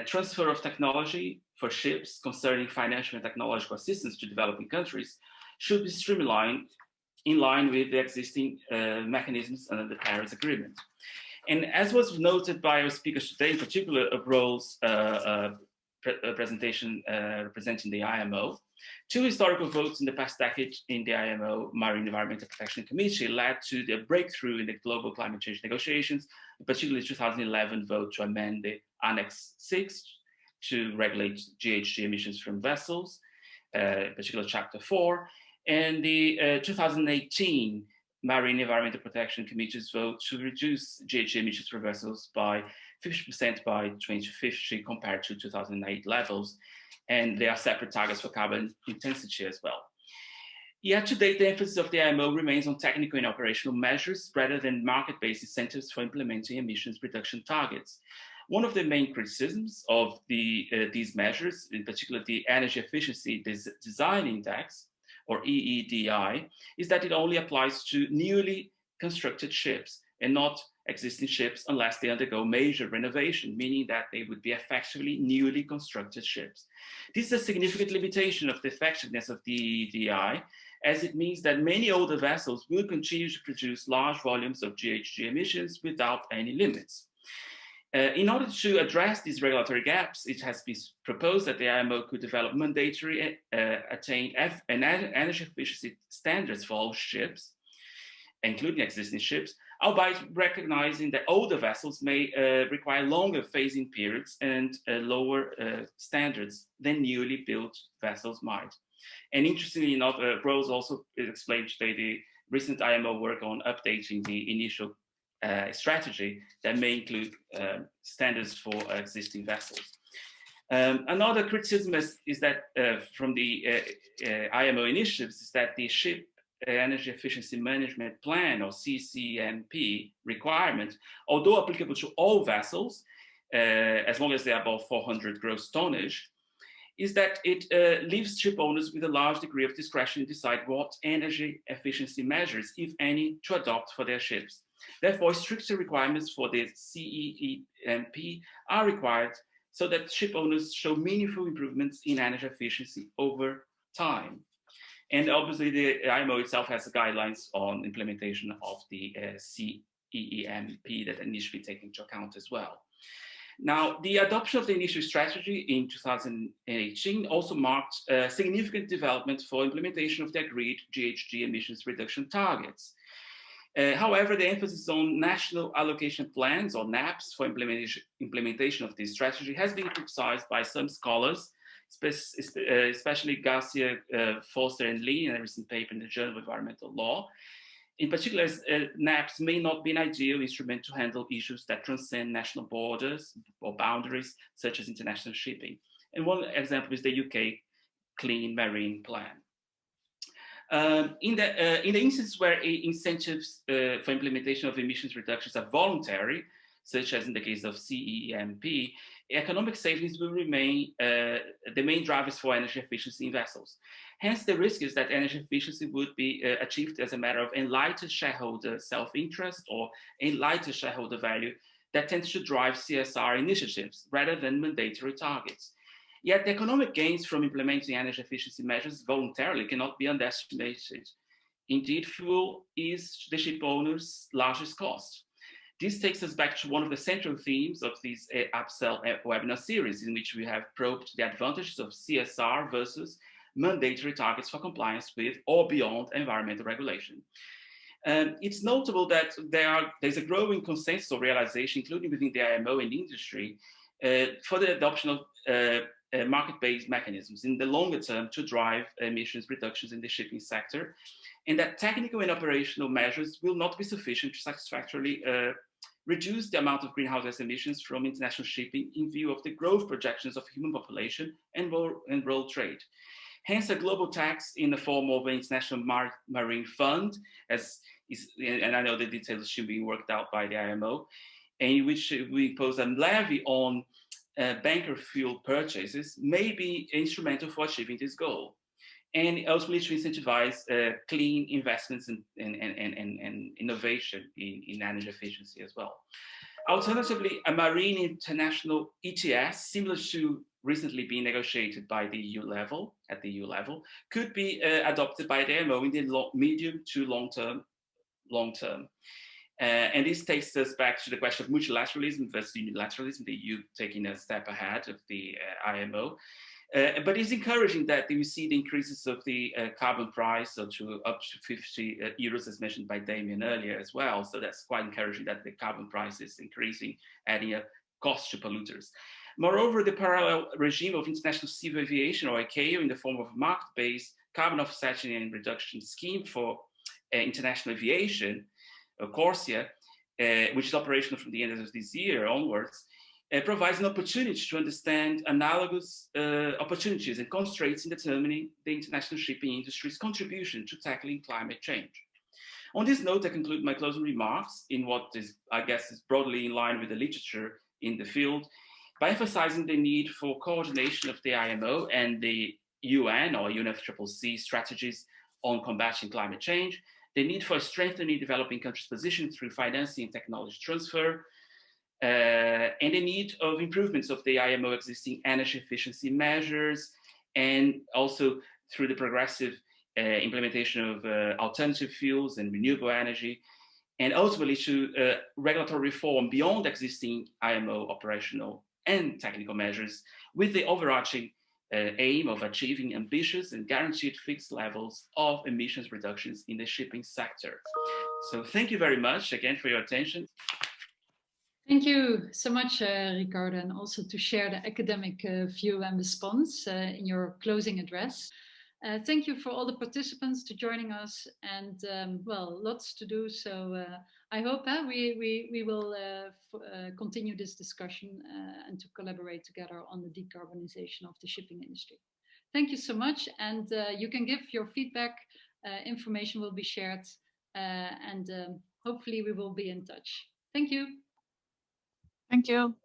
Speaker 7: transfer of technology for ships concerning financial and technological assistance to developing countries should be streamlined in line with the existing mechanisms under the Paris Agreement. And as was noted by our speakers today, in particular of Roel's presentation representing the IMO, 2 historical votes in the past decade in the IMO Marine Environmental Protection Committee led to the breakthrough in the global climate change negotiations, particularly the 2011 vote to amend the Annex 6 to regulate GHG emissions from vessels, particularly Chapter 4, and the 2018 Marine Environmental Protection Committee's vote to reduce GHG emissions from vessels by 50% by 2050 compared to 2008 levels. And there are separate targets for carbon intensity as well. Yet to date, the emphasis of the IMO remains on technical and operational measures rather than market-based incentives for implementing emissions reduction targets. One of the main criticisms of these measures, in particular the Energy Efficiency Design Index, or EEDI, is that it only applies to newly constructed ships and not existing ships unless they undergo major renovation, meaning that they would be effectively newly constructed ships. This is a significant limitation of the effectiveness of the EEDI, as it means that many older vessels will continue to produce large volumes of GHG emissions without any limits. In order to address these regulatory gaps, it has been proposed that the IMO could develop mandatory attained energy efficiency standards for all ships, including existing ships, albeit recognizing that older vessels may require longer phasing periods and lower standards than newly built vessels might. And interestingly enough, Rose also explained today the recent IMO work on updating the initial strategy that may include standards for existing vessels. Another criticism is that from the IMO initiatives is that the Ship Energy Efficiency Management Plan, or CCMP requirement, although applicable to all vessels, as long as they are above 400 gross tonnage, is that it leaves ship owners with a large degree of discretion to decide what energy efficiency measures, if any, to adopt for their ships. Therefore, stricter requirements for the CEMP are required so that ship owners show meaningful improvements in energy efficiency over time. And obviously, the IMO itself has guidelines on implementation of the CEMP that needs to be taken into account as well. Now, the adoption of the initial strategy in 2018 also marked a significant development for implementation of the agreed GHG emissions reduction targets. However, the emphasis on national allocation plans, or NAPs, for implementation of this strategy has been criticized by some scholars, especially Garcia, Foster, and Lee in a recent paper in the Journal of Environmental Law, In particular, NAPs may not be an ideal instrument to handle issues that transcend national borders or boundaries, such as international shipping. And one example is the UK Clean Marine Plan. In the instances where incentives for implementation of emissions reductions are voluntary, such as in the case of CEMP, economic savings will remain the main drivers for energy efficiency in vessels. Hence, the risk is that energy efficiency would be achieved as a matter of enlightened shareholder self-interest or enlightened shareholder value that tends to drive CSR initiatives rather than mandatory targets. Yet the economic gains from implementing energy efficiency measures voluntarily cannot be underestimated. Indeed, fuel is the ship owner's largest cost. This takes us back to one of the central themes of this APCEL webinar series, in which we have probed the advantages of CSR versus mandatory targets for compliance with or beyond environmental regulation. It's notable that there's a growing consensus or realization, including within the IMO and industry, for the adoption of market-based mechanisms in the longer term to drive emissions reductions in the shipping sector, and that technical and operational measures will not be sufficient to satisfactorily reduce the amount of greenhouse gas emissions from international shipping in view of the growth projections of human population and world trade. Hence, a global tax in the form of an international marine fund, and I know the details should be worked out by the IMO, in which we impose a levy on bunker fuel purchases, may be instrumental for achieving this goal, and ultimately to incentivize clean investments and innovation in energy efficiency as well. Alternatively, a marine international ETS, similar to recently being negotiated by the EU level, could be adopted by the IMO in the medium to long term. And this takes us back to the question of multilateralism versus unilateralism, the EU taking a step ahead of the IMO. But it's encouraging that we see the increases of the carbon price up to 50 euros, as mentioned by Damien earlier as well. So that's quite encouraging that the carbon price is increasing, adding a cost to polluters. Moreover, the parallel regime of international civil aviation, or ICAO, in the form of a market-based carbon offsetting and reduction scheme for international aviation, CORSIA, which is operational from the end of this year onwards, provides an opportunity to understand analogous opportunities and constraints in determining the international shipping industry's contribution to tackling climate change. On this note, I conclude my closing remarks in what is, I guess, is broadly in line with the literature in the field, by emphasizing the need for coordination of the IMO and the UN or UNFCCC strategies on combating climate change, the need for strengthening developing countries' position through financing and technology transfer, and the need of improvements of the IMO existing energy efficiency measures, and also through the progressive implementation of alternative fuels and renewable energy, and ultimately to regulatory reform beyond existing IMO operational and technical measures, with the overarching aim of achieving ambitious and guaranteed fixed levels of emissions reductions in the shipping sector. So thank you very much again for your attention.
Speaker 2: Thank you so much, Ricardo, and also to share the academic view and response in your closing address. Thank you for all the participants to joining us, and well, lots to do. So I hope we will continue this discussion and to collaborate together on the decarbonization of the shipping industry. Thank you so much, and you can give your feedback. Information will be shared, and hopefully we will be in touch. Thank you.
Speaker 6: Thank you.